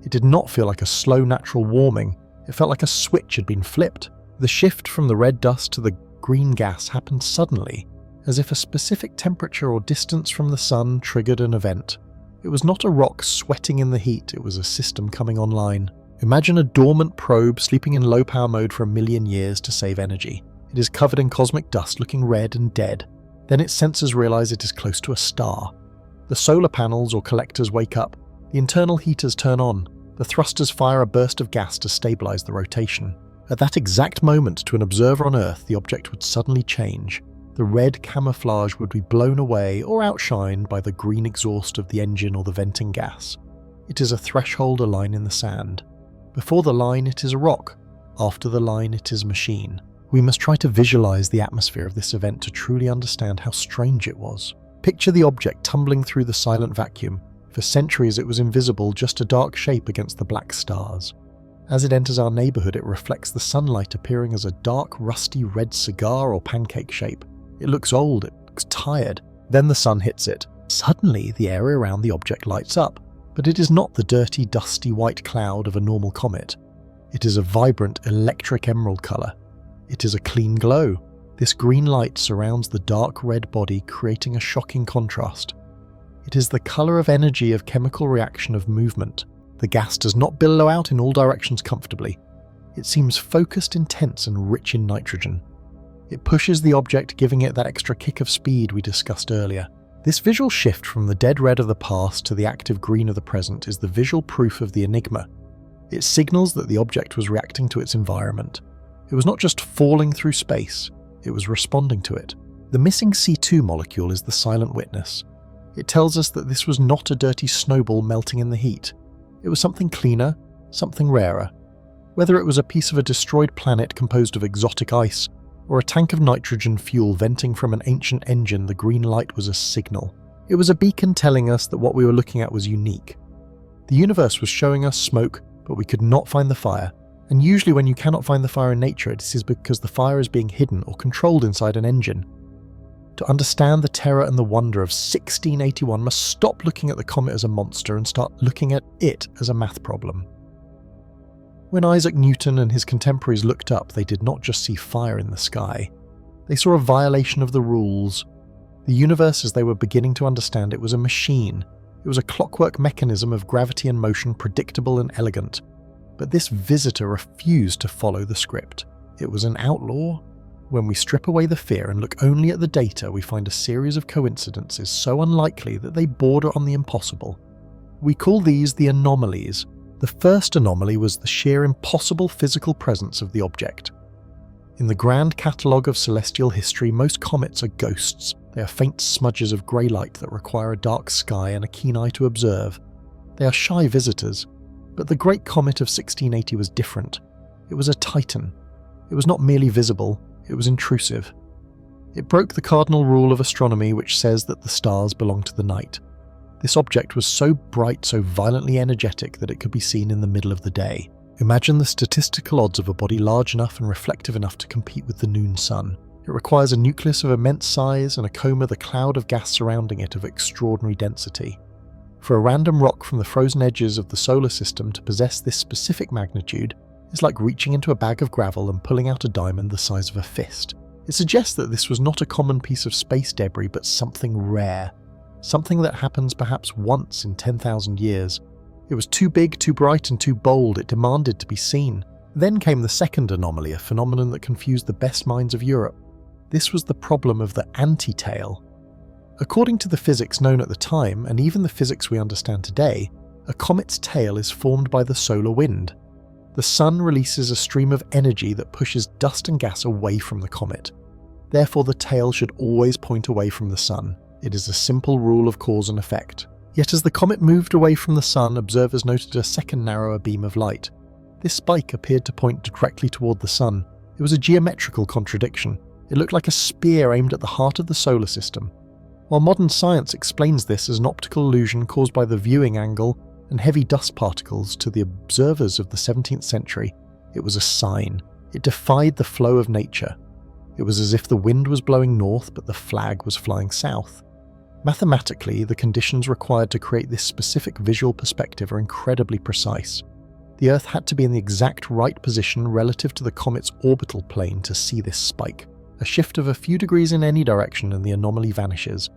It did not feel like a slow natural warming. It felt like a switch had been flipped. The shift from the red dust to the green gas happened suddenly, as if a specific temperature or distance from the sun triggered an event. It was not a rock sweating in the heat, it was a system coming online. Imagine a dormant probe sleeping in low power mode for 1,000,000 years to save energy. It is covered in cosmic dust, looking red and dead. Then its sensors realize it is close to a star. The solar panels or collectors wake up. The internal heaters turn on. The thrusters fire a burst of gas to stabilize the rotation. At that exact moment, to an observer on Earth, the object would suddenly change. The red camouflage would be blown away or outshined by the green exhaust of the engine or the venting gas. It is a threshold, a line in the sand. Before the line, it is a rock. After the line, it is a machine. We must try to visualize the atmosphere of this event to truly understand how strange it was. Picture the object tumbling through the silent vacuum. For centuries it was invisible, just a dark shape against the black stars. As it enters our neighborhood, it reflects the sunlight, appearing as a dark, rusty red cigar or pancake shape. It looks old, it looks tired. Then the sun hits it. Suddenly, the area around the object lights up. But it is not the dirty, dusty white cloud of a normal comet. It is a vibrant, electric emerald color. It is a clean glow. This green light surrounds the dark red body, creating a shocking contrast. It is the color of energy, of chemical reaction, of movement. The gas does not billow out in all directions comfortably. It seems focused, intense, and rich in nitrogen. It pushes the object, giving it that extra kick of speed we discussed earlier. This visual shift from the dead red of the past to the active green of the present is the visual proof of the enigma. It signals that the object was reacting to its environment. It was not just falling through space, it was responding to it. The missing C2 molecule is the silent witness. It tells us that this was not a dirty snowball melting in the heat. It was something cleaner, something rarer. Whether it was a piece of a destroyed planet composed of exotic ice, or a tank of nitrogen fuel venting from an ancient engine, the green light was a signal. It was a beacon telling us that what we were looking at was unique. The universe was showing us smoke, but we could not find the fire. And usually when you cannot find the fire in nature, it is because the fire is being hidden or controlled inside an engine. To understand the terror and the wonder of 1681 must stop looking at the comet as a monster and start looking at it as a math problem. When Isaac Newton and his contemporaries looked up, they did not just see fire in the sky. They saw a violation of the rules. The universe, as they were beginning to understand it, was a machine. It was a clockwork mechanism of gravity and motion, predictable and elegant. But this visitor refused to follow the script. It was an outlaw. When we strip away the fear and look only at the data, we find a series of coincidences so unlikely that they border on the impossible. We call these the anomalies. The first anomaly was the sheer impossible physical presence of the object. In the grand catalogue of celestial history, most comets are ghosts. They are faint smudges of grey light that require a dark sky and a keen eye to observe. They are shy visitors. But the great comet of 1680 was different. It was a titan. It was not merely visible, it was intrusive. It broke the cardinal rule of astronomy which says that the stars belong to the night. This object was so bright, so violently energetic that it could be seen in the middle of the day. Imagine the statistical odds of a body large enough and reflective enough to compete with the noon sun. It requires a nucleus of immense size and a coma, the cloud of gas surrounding it, of extraordinary density. For a random rock from the frozen edges of the solar system to possess this specific magnitude is like reaching into a bag of gravel and pulling out a diamond the size of a fist. It suggests that this was not a common piece of space debris, but something rare. Something that happens perhaps once in 10,000 years. It was too big, too bright, and too bold. It demanded to be seen. Then came the second anomaly, a phenomenon that confused the best minds of Europe. This was the problem of the anti-tail. According to the physics known at the time, and even the physics we understand today, a comet's tail is formed by the solar wind. The sun releases a stream of energy that pushes dust and gas away from the comet. Therefore, the tail should always point away from the sun. It is a simple rule of cause and effect. Yet as the comet moved away from the sun, observers noted a second narrower beam of light. This spike appeared to point directly toward the sun. It was a geometrical contradiction. It looked like a spear aimed at the heart of the solar system. While modern science explains this as an optical illusion caused by the viewing angle and heavy dust particles, to the observers of the 17th century, it was a sign. It defied the flow of nature. It was as if the wind was blowing north but the flag was flying south. Mathematically, the conditions required to create this specific visual perspective are incredibly precise. The Earth had to be in the exact right position relative to the comet's orbital plane to see this spike. A shift of a few degrees in any direction and the anomaly vanishes.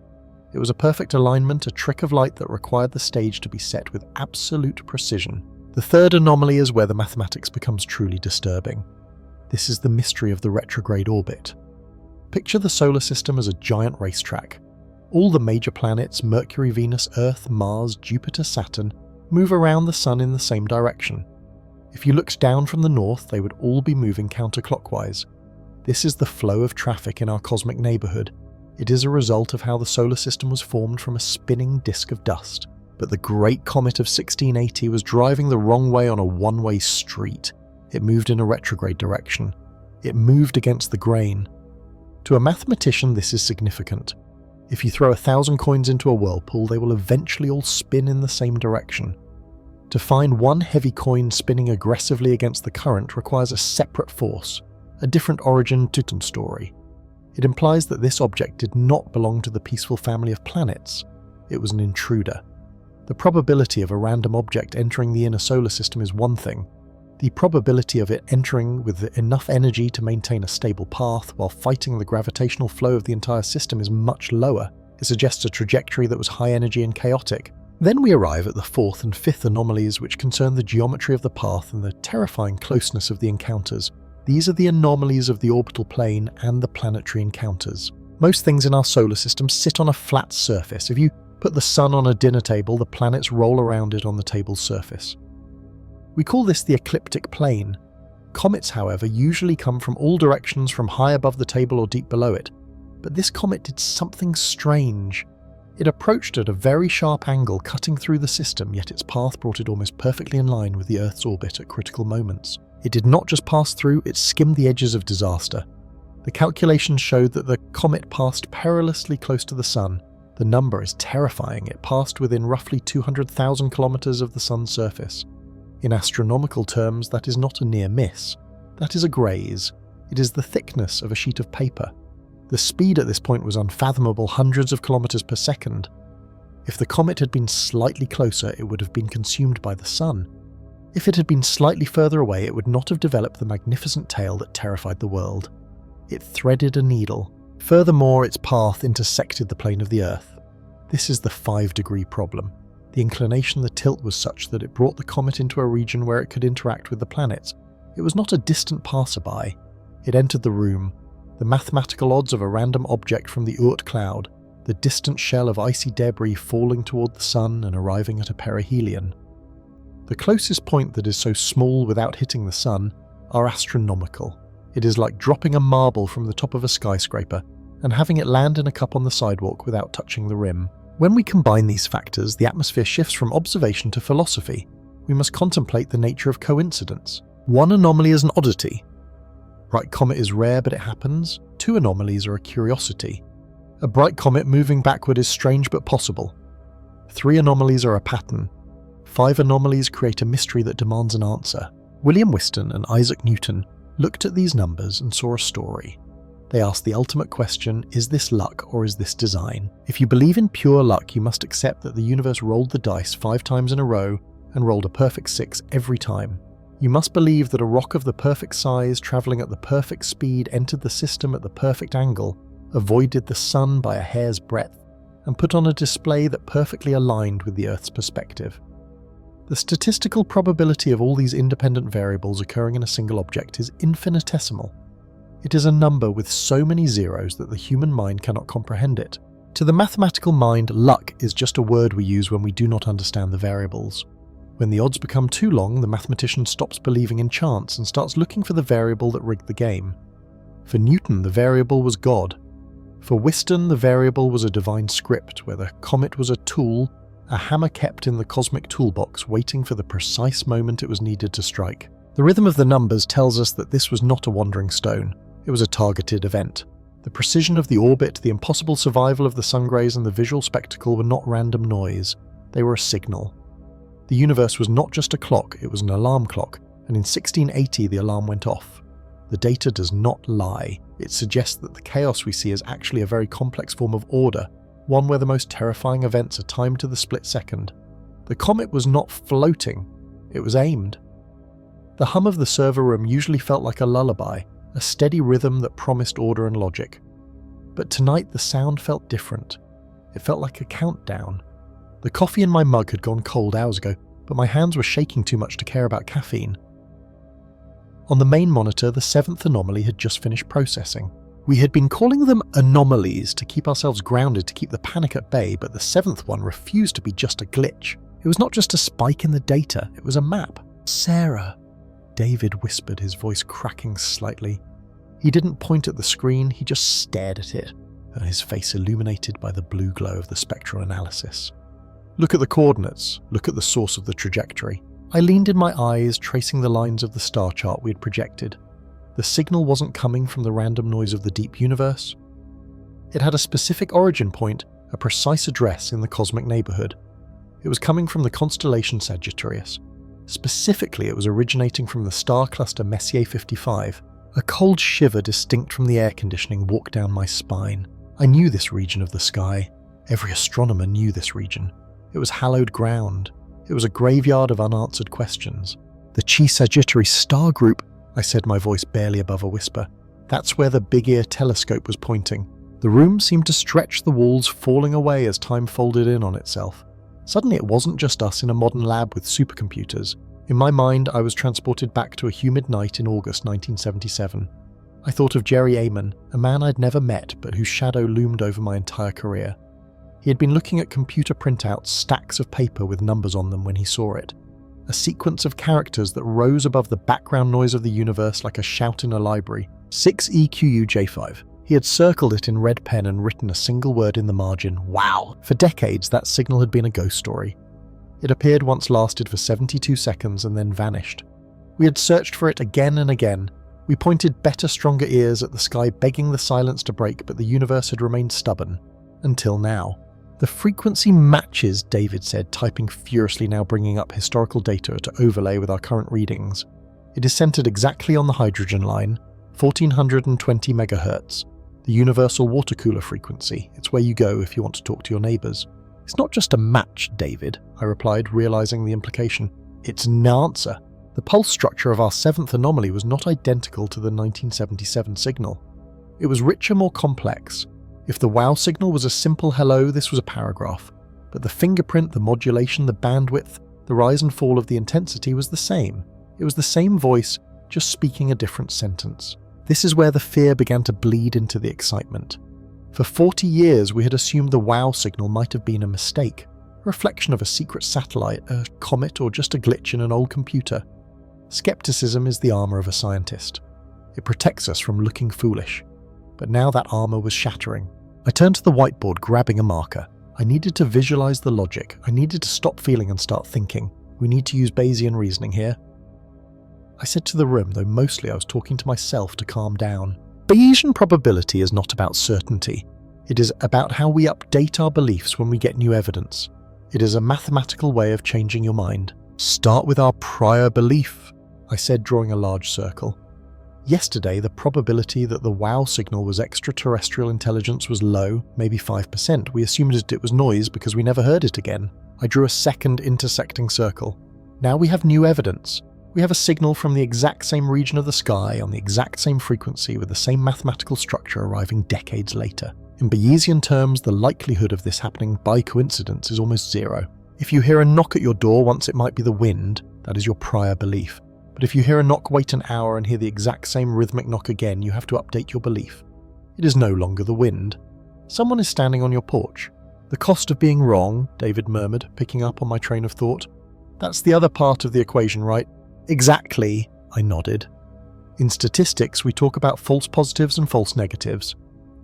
It was a perfect alignment, a trick of light that required the stage to be set with absolute precision. The third anomaly is where the mathematics becomes truly disturbing. This is the mystery of the retrograde orbit. Picture the solar system as a giant racetrack. All the major planets, Mercury, Venus, Earth, Mars, Jupiter, Saturn, move around the Sun in the same direction. If you looked down from the north, they would all be moving counterclockwise. This is the flow of traffic in our cosmic neighbourhood. It is a result of how the solar system was formed from a spinning disk of dust. But the great comet of 1680 was driving the wrong way on a one-way street. It moved in a retrograde direction. It moved against the grain. To a mathematician, this is significant. If you throw 1,000 coins into a whirlpool, they will eventually all spin in the same direction. To find one heavy coin spinning aggressively against the current requires a separate force, a different origin to story. It implies that this object did not belong to the peaceful family of planets. It was an intruder. The probability of a random object entering the inner solar system is one thing. The probability of it entering with enough energy to maintain a stable path while fighting the gravitational flow of the entire system is much lower. It suggests a trajectory that was high energy and chaotic. Then we arrive at the fourth and fifth anomalies, which concern the geometry of the path and the terrifying closeness of the encounters. These are the anomalies of the orbital plane and the planetary encounters. Most things in our solar system sit on a flat surface. If you put the sun on a dinner table, the planets roll around it on the table's surface. We call this the ecliptic plane. Comets, however, usually come from all directions, from high above the table or deep below it. But this comet did something strange. It approached at a very sharp angle, cutting through the system, yet its path brought it almost perfectly in line with the Earth's orbit at critical moments. It did not just pass through, it skimmed the edges of disaster. The calculations showed that the comet passed perilously close to the Sun. The number is terrifying. It passed within roughly 200,000 kilometers of the Sun's surface. In astronomical terms, that is not a near miss. That is a graze. It is the thickness of a sheet of paper. The speed at this point was unfathomable, hundreds of kilometers per second. If the comet had been slightly closer, it would have been consumed by the Sun. If it had been slightly further away, it would not have developed the magnificent tail that terrified the world. It threaded a needle. Furthermore, its path intersected the plane of the Earth. This is the 5-degree problem. The inclination, the tilt, was such that it brought the comet into a region where it could interact with the planets. It was not a distant passerby. It entered the room. The mathematical odds of a random object from the Oort cloud, the distant shell of icy debris falling toward the Sun and arriving at a perihelion. The closest point that is so small without hitting the Sun are astronomical. It is like dropping a marble from the top of a skyscraper and having it land in a cup on the sidewalk without touching the rim. When we combine these factors, the atmosphere shifts from observation to philosophy. We must contemplate the nature of coincidence. One anomaly is an oddity. Bright comet is rare, but it happens. 2 anomalies are a curiosity. A bright comet moving backward is strange but possible. 3 anomalies are a pattern. 5 anomalies create a mystery that demands an answer. William Whiston and Isaac Newton looked at these numbers and saw a story. They asked the ultimate question, is this luck or is this design? If you believe in pure luck, you must accept that the universe rolled the dice 5 times in a row and rolled a perfect 6 every time. You must believe that a rock of the perfect size, travelling at the perfect speed, entered the system at the perfect angle, avoided the sun by a hair's breadth, and put on a display that perfectly aligned with the Earth's perspective. The statistical probability of all these independent variables occurring in a single object is infinitesimal. It is a number with so many zeros that the human mind cannot comprehend it. To the mathematical mind, luck is just a word we use when we do not understand the variables. When the odds become too long, the mathematician stops believing in chance and starts looking for the variable that rigged the game. For Newton, the variable was God. For Whiston, the variable was a divine script, where the comet was a tool, a hammer kept in the cosmic toolbox, waiting for the precise moment it was needed to strike. The rhythm of the numbers tells us that this was not a wandering stone. It was a targeted event. The precision of the orbit, the impossible survival of the sungrays, and the visual spectacle were not random noise. They were a signal. The universe was not just a clock, it was an alarm clock, and in 1680 the alarm went off. The data does not lie. It suggests that the chaos we see is actually a very complex form of order, one where the most terrifying events are timed to the split second. The comet was not floating, it was aimed. The hum of the server room usually felt like a lullaby, a steady rhythm that promised order and logic. But tonight the sound felt different. It felt like a countdown. The coffee in my mug had gone cold hours ago, but my hands were shaking too much to care about caffeine. On the main monitor, the 7th anomaly had just finished processing. We had been calling them anomalies to keep ourselves grounded, to keep the panic at bay, but the 7th one refused to be just a glitch. It was not just a spike in the data, it was a map. Sarah, David whispered, his voice cracking slightly. He didn't point at the screen, he just stared at it, his face illuminated by the blue glow of the spectral analysis. Look at the coordinates, look at the source of the trajectory. I leaned in my eyes, tracing the lines of the star chart we had projected. The signal wasn't coming from the random noise of the deep universe. It had a specific origin point, a precise address in the cosmic neighbourhood. It was coming from the constellation Sagittarius. Specifically, it was originating from the star cluster Messier 55. A cold shiver distinct from the air conditioning walked down my spine. I knew this region of the sky. Every astronomer knew this region. It was hallowed ground. It was a graveyard of unanswered questions. The Chi Sagittarius star group, I said, my voice barely above a whisper. That's where the Big Ear telescope was pointing. The room seemed to stretch, the walls falling away as time folded in on itself. Suddenly it wasn't just us in a modern lab with supercomputers. In my mind, I was transported back to a humid night in August 1977. I thought of Jerry Amon, a man I'd never met but whose shadow loomed over my entire career. He had been looking at computer printouts, stacks of paper with numbers on them when he saw it. A sequence of characters that rose above the background noise of the universe like a shout in a library. 6EQUJ5. He had circled it in red pen and written a single word in the margin, wow! For decades, that signal had been a ghost story. It appeared once, lasted for 72 seconds, and then vanished. We had searched for it again and again. We pointed better, stronger ears at the sky, begging the silence to break, but the universe had remained stubborn. Until now. The frequency matches, David said, typing furiously, now bringing up historical data to overlay with our current readings. It is centered exactly on the hydrogen line, 1420 megahertz, the universal water cooler frequency. It's where you go if you want to talk to your neighbours. It's not just a match, David, I replied, realising the implication. It's an answer. The pulse structure of our 7th anomaly was not identical to the 1977 signal. It was richer, more complex. If the wow signal was a simple hello, this was a paragraph. But the fingerprint, the modulation, the bandwidth, the rise and fall of the intensity was the same. It was the same voice, just speaking a different sentence. This is where the fear began to bleed into the excitement. For 40 years, we had assumed the wow signal might have been a mistake, a reflection of a secret satellite, a comet, or just a glitch in an old computer. Skepticism is the armour of a scientist. It protects us from looking foolish. But now that armour was shattering. I turned to the whiteboard, grabbing a marker. I needed to visualise the logic. I needed to stop feeling and start thinking. We need to use Bayesian reasoning here. I said to the room, though mostly I was talking to myself to calm down. Bayesian probability is not about certainty. It is about how we update our beliefs when we get new evidence. It is a mathematical way of changing your mind. Start with our prior belief, I said, drawing a large circle. Yesterday, the probability that the WOW signal was extraterrestrial intelligence was low, maybe 5%. We assumed it was noise because we never heard it again. I drew a second intersecting circle. Now we have new evidence. We have a signal from the exact same region of the sky on the exact same frequency with the same mathematical structure arriving decades later. In Bayesian terms, the likelihood of this happening by coincidence is almost zero. If you hear a knock at your door once, it might be the wind. That is your prior belief. But if you hear a knock, wait an hour and hear the exact same rhythmic knock again, you have to update your belief. It is no longer the wind. Someone is standing on your porch. The cost of being wrong, David murmured, picking up on my train of thought. That's the other part of the equation, right? Exactly, I nodded. In statistics, we talk about false positives and false negatives.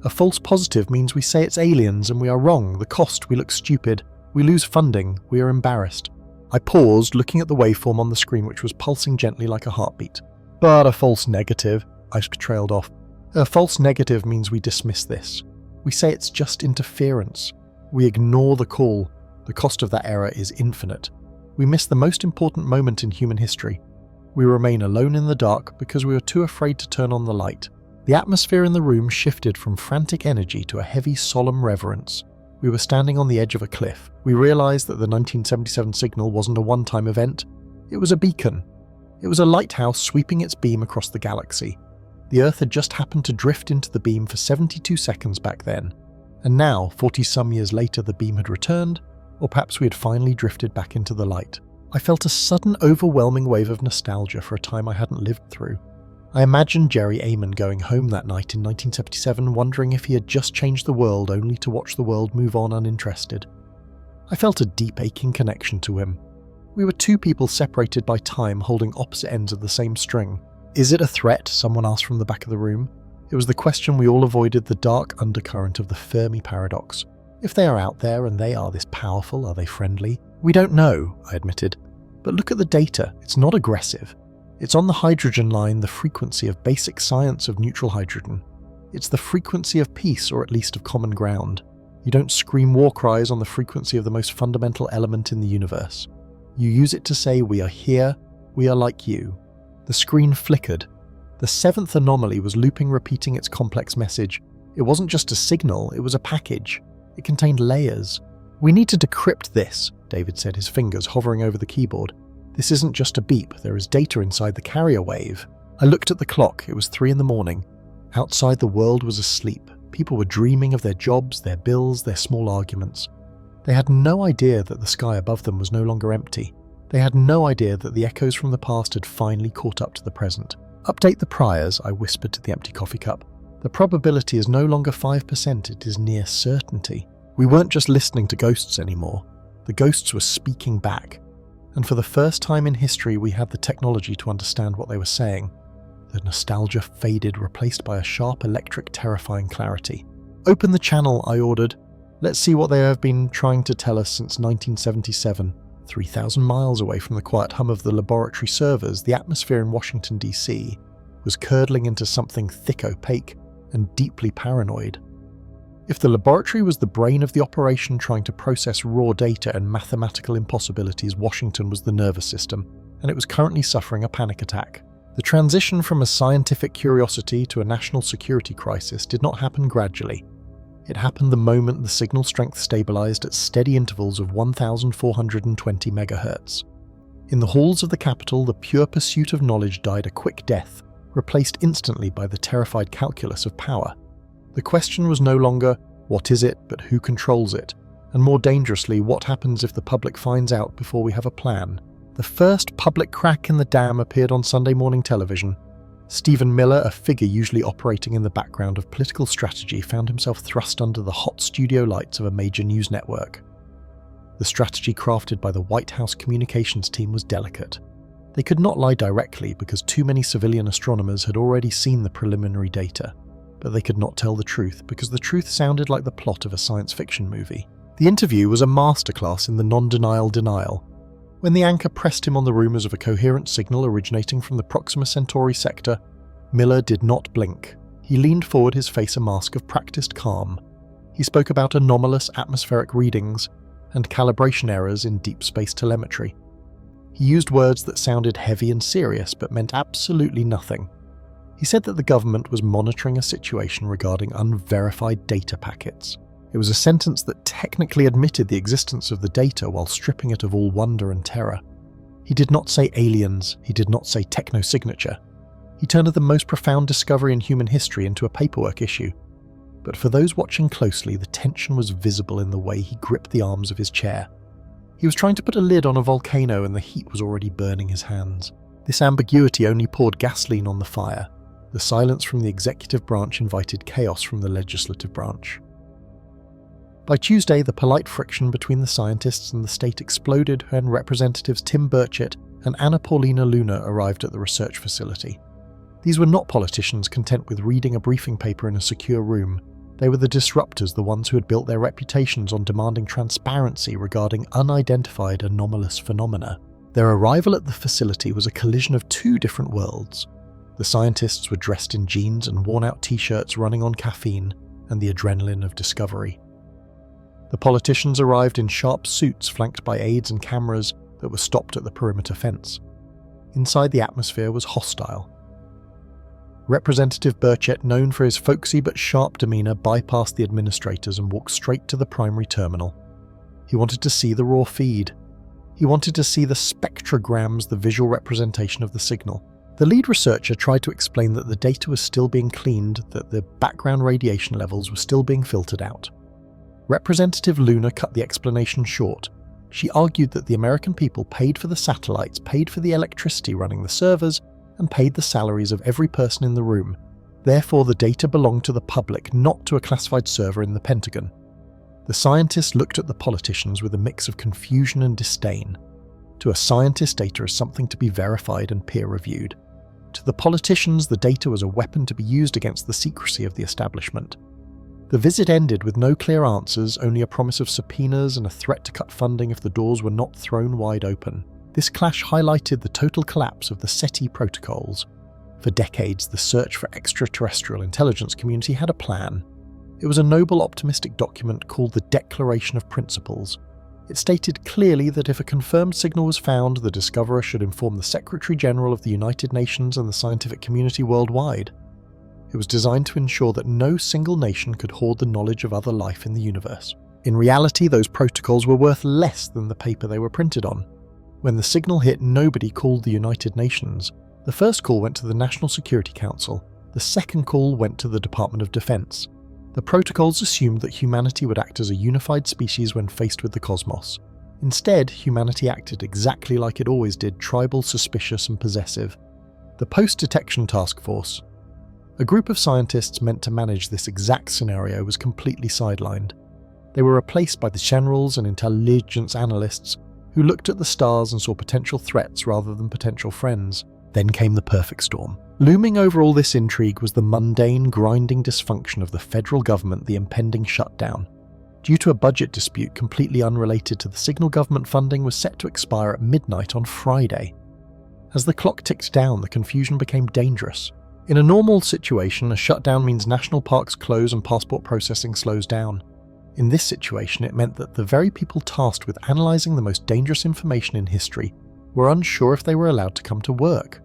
A false positive means we say it's aliens and we are wrong. The cost, we look stupid. We lose funding. We are embarrassed. I paused, looking at the waveform on the screen, which was pulsing gently like a heartbeat. But a false negative, I trailed off. A false negative means we dismiss this. We say it's just interference. We ignore the call. The cost of that error is infinite. We miss the most important moment in human history. We remain alone in the dark because we were too afraid to turn on the light. The atmosphere in the room shifted from frantic energy to a heavy, solemn reverence. We were standing on the edge of a cliff. We realized that the 1977 signal wasn't a one-time event. It was a beacon. It was a lighthouse sweeping its beam across the galaxy. The Earth had just happened to drift into the beam for 72 seconds back then. And now, 40-some years later, the beam had returned, or perhaps we had finally drifted back into the light. I felt a sudden, overwhelming wave of nostalgia for a time I hadn't lived through. I imagined Jerry Amon going home that night in 1977, wondering if he had just changed the world only to watch the world move on uninterested. I felt a deep, aching connection to him. We were two people separated by time, holding opposite ends of the same string. Is it a threat? Someone asked from the back of the room. It was the question we all avoided, the dark undercurrent of the Fermi paradox. If they are out there and they are this powerful, are they friendly? We don't know, I admitted. But look at the data. It's not aggressive. It's on the hydrogen line, the frequency of basic science of neutral hydrogen. It's the frequency of peace, or at least of common ground. You don't scream war cries on the frequency of the most fundamental element in the universe. You use it to say, we are here, we are like you. The screen flickered. The seventh anomaly was looping, repeating its complex message. It wasn't just a signal, it was a package. It contained layers. We need to decrypt this, David said, his fingers hovering over the keyboard. This isn't just a beep, there is data inside the carrier wave. I looked at the clock, it was 3 a.m. Outside, the world was asleep. People were dreaming of their jobs, their bills, their small arguments. They had no idea that the sky above them was no longer empty. They had no idea that the echoes from the past had finally caught up to the present. Update the priors, I whispered to the empty coffee cup. The probability is no longer 5%, it is near certainty. We weren't just listening to ghosts anymore. The ghosts were speaking back. And for the first time in history, we had the technology to understand what they were saying. The nostalgia faded, replaced by a sharp, electric, terrifying clarity. Open the channel, I ordered. Let's see what they have been trying to tell us since 1977. 3,000 miles away from the quiet hum of the laboratory servers, the atmosphere in Washington, D.C. was curdling into something thick, opaque, and deeply paranoid. If the laboratory was the brain of the operation trying to process raw data and mathematical impossibilities, Washington was the nervous system, and it was currently suffering a panic attack. The transition from a scientific curiosity to a national security crisis did not happen gradually. It happened the moment the signal strength stabilized at steady intervals of 1,420 megahertz. In the halls of the Capitol, the pure pursuit of knowledge died a quick death, replaced instantly by the terrified calculus of power. The question was no longer, what is it, but who controls it? And more dangerously, what happens if the public finds out before we have a plan? The first public crack in the dam appeared on Sunday morning television. Stephen Miller, a figure usually operating in the background of political strategy, found himself thrust under the hot studio lights of a major news network. The strategy crafted by the White House communications team was delicate. They could not lie directly because too many civilian astronomers had already seen the preliminary data. But they could not tell the truth because the truth sounded like the plot of a science fiction movie. The interview was a masterclass in the non-denial denial. When the anchor pressed him on the rumours of a coherent signal originating from the Proxima Centauri sector, Miller did not blink. He leaned forward, his face a mask of practiced calm. He spoke about anomalous atmospheric readings and calibration errors in deep space telemetry. He used words that sounded heavy and serious but meant absolutely nothing. He said that the government was monitoring a situation regarding unverified data packets. It was a sentence that technically admitted the existence of the data while stripping it of all wonder and terror. He did not say aliens, he did not say technosignature. He turned the most profound discovery in human history into a paperwork issue. But for those watching closely, the tension was visible in the way he gripped the arms of his chair. He was trying to put a lid on a volcano and the heat was already burning his hands. This ambiguity only poured gasoline on the fire. The silence from the executive branch invited chaos from the legislative branch. By Tuesday, the polite friction between the scientists and the state exploded when Representatives Tim Burchett and Anna Paulina Luna arrived at the research facility. These were not politicians content with reading a briefing paper in a secure room. They were the disruptors, the ones who had built their reputations on demanding transparency regarding unidentified anomalous phenomena. Their arrival at the facility was a collision of two different worlds. The scientists were dressed in jeans and worn-out t-shirts running on caffeine and the adrenaline of discovery. The politicians arrived in sharp suits flanked by aides and cameras that were stopped at the perimeter fence. Inside, the atmosphere was hostile. Representative Burchett, known for his folksy but sharp demeanour, bypassed the administrators and walked straight to the primary terminal. He wanted to see the raw feed. He wanted to see the spectrograms, the visual representation of the signal. The lead researcher tried to explain that the data was still being cleaned, that the background radiation levels were still being filtered out. Representative Luna cut the explanation short. She argued that the American people paid for the satellites, paid for the electricity running the servers, and paid the salaries of every person in the room. Therefore, the data belonged to the public, not to a classified server in the Pentagon. The scientists looked at the politicians with a mix of confusion and disdain. To a scientist, data is something to be verified and peer-reviewed. To the politicians, the data was a weapon to be used against the secrecy of the establishment. The visit ended with no clear answers, only a promise of subpoenas and a threat to cut funding if the doors were not thrown wide open. This clash highlighted the total collapse of the SETI protocols. For decades, the search for extraterrestrial intelligence community had a plan. It was a noble, optimistic document called the Declaration of Principles. It stated clearly that if a confirmed signal was found, the discoverer should inform the Secretary General of the United Nations and the scientific community worldwide. It was designed to ensure that no single nation could hoard the knowledge of other life in the universe. In reality, those protocols were worth less than the paper they were printed on. When the signal hit, nobody called the United Nations. The first call went to the National Security Council. The second call went to the Department of Defense. The protocols assumed that humanity would act as a unified species when faced with the cosmos. Instead, humanity acted exactly like it always did, tribal, suspicious, and possessive. The Post-Detection Task Force, a group of scientists meant to manage this exact scenario, was completely sidelined. They were replaced by the generals and intelligence analysts who looked at the stars and saw potential threats rather than potential friends. Then came the perfect storm. Looming over all this intrigue was the mundane, grinding dysfunction of the federal government, the impending shutdown. Due to a budget dispute completely unrelated to the signal, government funding was set to expire at midnight on Friday. As the clock ticked down, the confusion became dangerous. In a normal situation, a shutdown means national parks close and passport processing slows down. In this situation, it meant that the very people tasked with analysing the most dangerous information in history were unsure if they were allowed to come to work.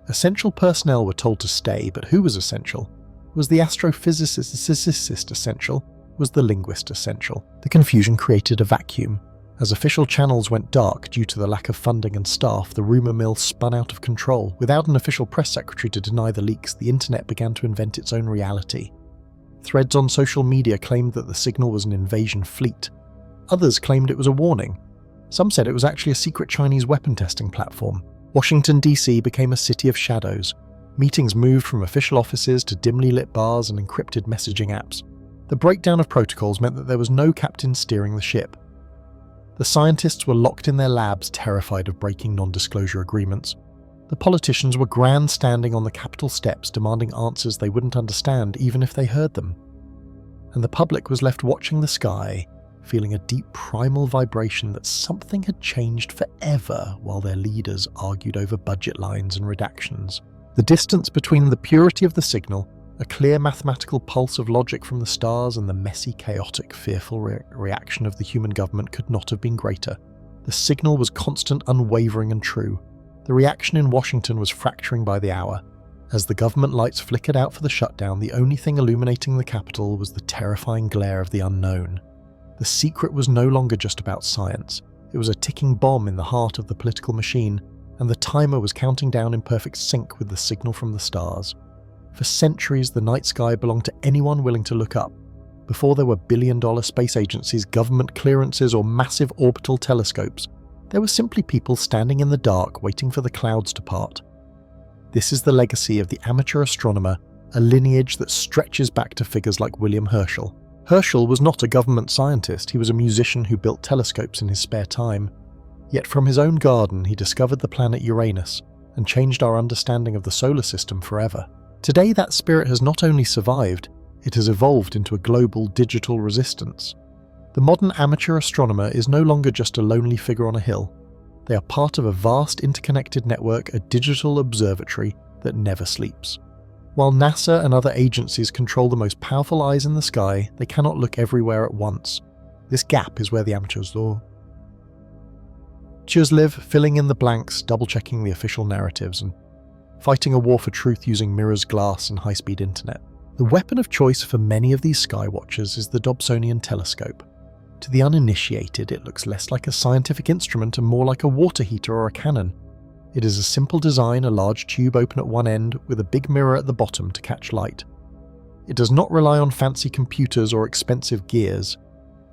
Essential personnel were told to stay, but who was essential? Was the astrophysicist essential? Was the linguist essential? The confusion created a vacuum. As official channels went dark due to the lack of funding and staff, the rumour mill spun out of control. Without an official press secretary to deny the leaks, the internet began to invent its own reality. Threads on social media claimed that the signal was an invasion fleet. Others claimed it was a warning. Some said it was actually a secret Chinese weapon testing platform. Washington, D.C. became a city of shadows. Meetings moved from official offices to dimly lit bars and encrypted messaging apps. The breakdown of protocols meant that there was no captain steering the ship. The scientists were locked in their labs, terrified of breaking non-disclosure agreements. The politicians were grandstanding on the Capitol steps, demanding answers they wouldn't understand even if they heard them. And the public was left watching the sky, feeling a deep primal vibration that something had changed forever while their leaders argued over budget lines and redactions. The distance between the purity of the signal, a clear mathematical pulse of logic from the stars, and the messy, chaotic, fearful reaction of the human government could not have been greater. The signal was constant, unwavering and true. The reaction in Washington was fracturing by the hour. As the government lights flickered out for the shutdown, the only thing illuminating the Capitol was the terrifying glare of the unknown. The secret was no longer just about science. It was a ticking bomb in the heart of the political machine, and the timer was counting down in perfect sync with the signal from the stars. For centuries, the night sky belonged to anyone willing to look up. Before there were billion-dollar space agencies, government clearances, or massive orbital telescopes, there were simply people standing in the dark waiting for the clouds to part. This is the legacy of the amateur astronomer, a lineage that stretches back to figures like William Herschel. Herschel was not a government scientist, he was a musician who built telescopes in his spare time. Yet from his own garden he discovered the planet Uranus and changed our understanding of the solar system forever. Today that spirit has not only survived, it has evolved into a global digital resistance. The modern amateur astronomer is no longer just a lonely figure on a hill. They are part of a vast interconnected network, a digital observatory that never sleeps. While NASA and other agencies control the most powerful eyes in the sky, they cannot look everywhere at once. This gap is where the amateurs live, filling in the blanks, double-checking the official narratives, and fighting a war for truth using mirrors, glass, and high-speed internet. The weapon of choice for many of these skywatchers is the Dobsonian telescope. To the uninitiated, it looks less like a scientific instrument and more like a water heater or a cannon. It is a simple design, a large tube open at one end with a big mirror at the bottom to catch light. It does not rely on fancy computers or expensive gears.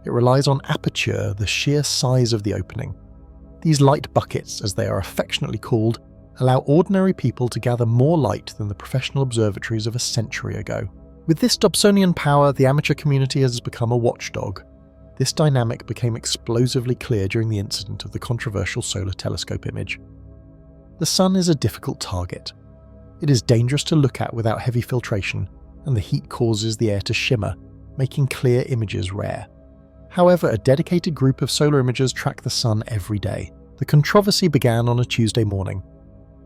It relies on aperture, the sheer size of the opening. These light buckets, as they are affectionately called, allow ordinary people to gather more light than the professional observatories of a century ago. With this Dobsonian power, the amateur community has become a watchdog. This dynamic became explosively clear during the incident of the controversial solar telescope image. The sun is a difficult target. It is dangerous to look at without heavy filtration, and the heat causes the air to shimmer, making clear images rare. However, a dedicated group of solar imagers track the sun every day. The controversy began on a Tuesday morning.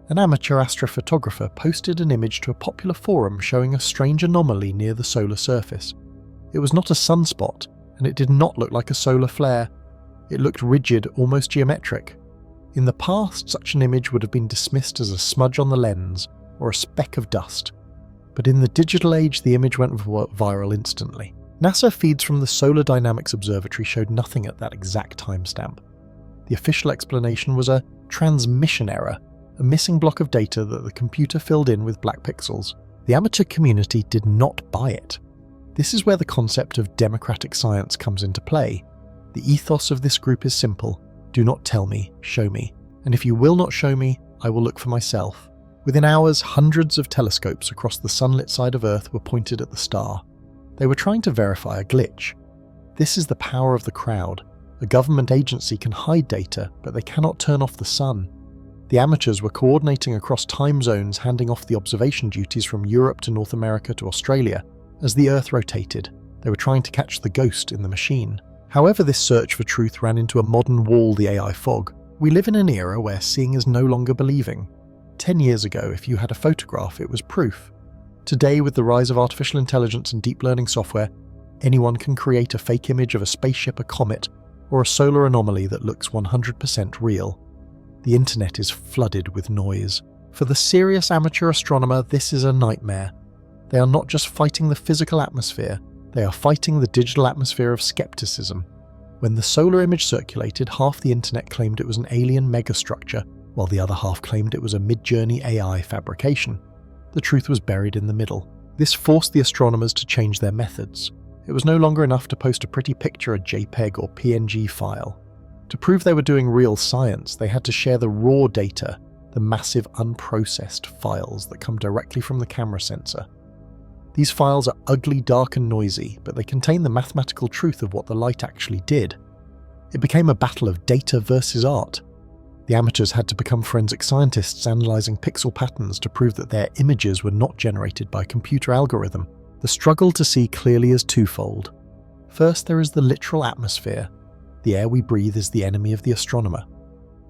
An amateur astrophotographer posted an image to a popular forum showing a strange anomaly near the solar surface. It was not a sunspot, and it did not look like a solar flare. It looked rigid, almost geometric. In the past, such an image would have been dismissed as a smudge on the lens or a speck of dust. But in the digital age, the image went viral instantly. NASA feeds from the Solar Dynamics Observatory showed nothing at that exact timestamp. The official explanation was a transmission error, a missing block of data that the computer filled in with black pixels. The amateur community did not buy it. This is where the concept of democratic science comes into play. The ethos of this group is simple. Do not tell me, show me. And if you will not show me, I will look for myself. Within hours, hundreds of telescopes across the sunlit side of Earth were pointed at the star. They were trying to verify a glitch. This is the power of the crowd. A government agency can hide data, but they cannot turn off the sun. The amateurs were coordinating across time zones, handing off the observation duties from Europe to North America to Australia. As the Earth rotated, they were trying to catch the ghost in the machine. However, this search for truth ran into a modern wall, the AI fog. We live in an era where seeing is no longer believing. 10 years ago, if you had a photograph, it was proof. Today, with the rise of artificial intelligence and deep learning software, anyone can create a fake image of a spaceship, a comet, or a solar anomaly that looks 100% real. The internet is flooded with noise. For the serious amateur astronomer, this is a nightmare. They are not just fighting the physical atmosphere, they are fighting the digital atmosphere of skepticism. When the solar image circulated, half the internet claimed it was an alien megastructure, while the other half claimed it was a mid-journey AI fabrication. The truth was buried in the middle. This forced the astronomers to change their methods. It was no longer enough to post a pretty picture, a JPEG or PNG file. To prove they were doing real science, they had to share the raw data, the massive unprocessed files that come directly from the camera sensor. These files are ugly, dark and noisy, but they contain the mathematical truth of what the light actually did. It became a battle of data versus art. The amateurs had to become forensic scientists analysing pixel patterns to prove that their images were not generated by a computer algorithm. The struggle to see clearly is twofold. First, there is the literal atmosphere. The air we breathe is the enemy of the astronomer.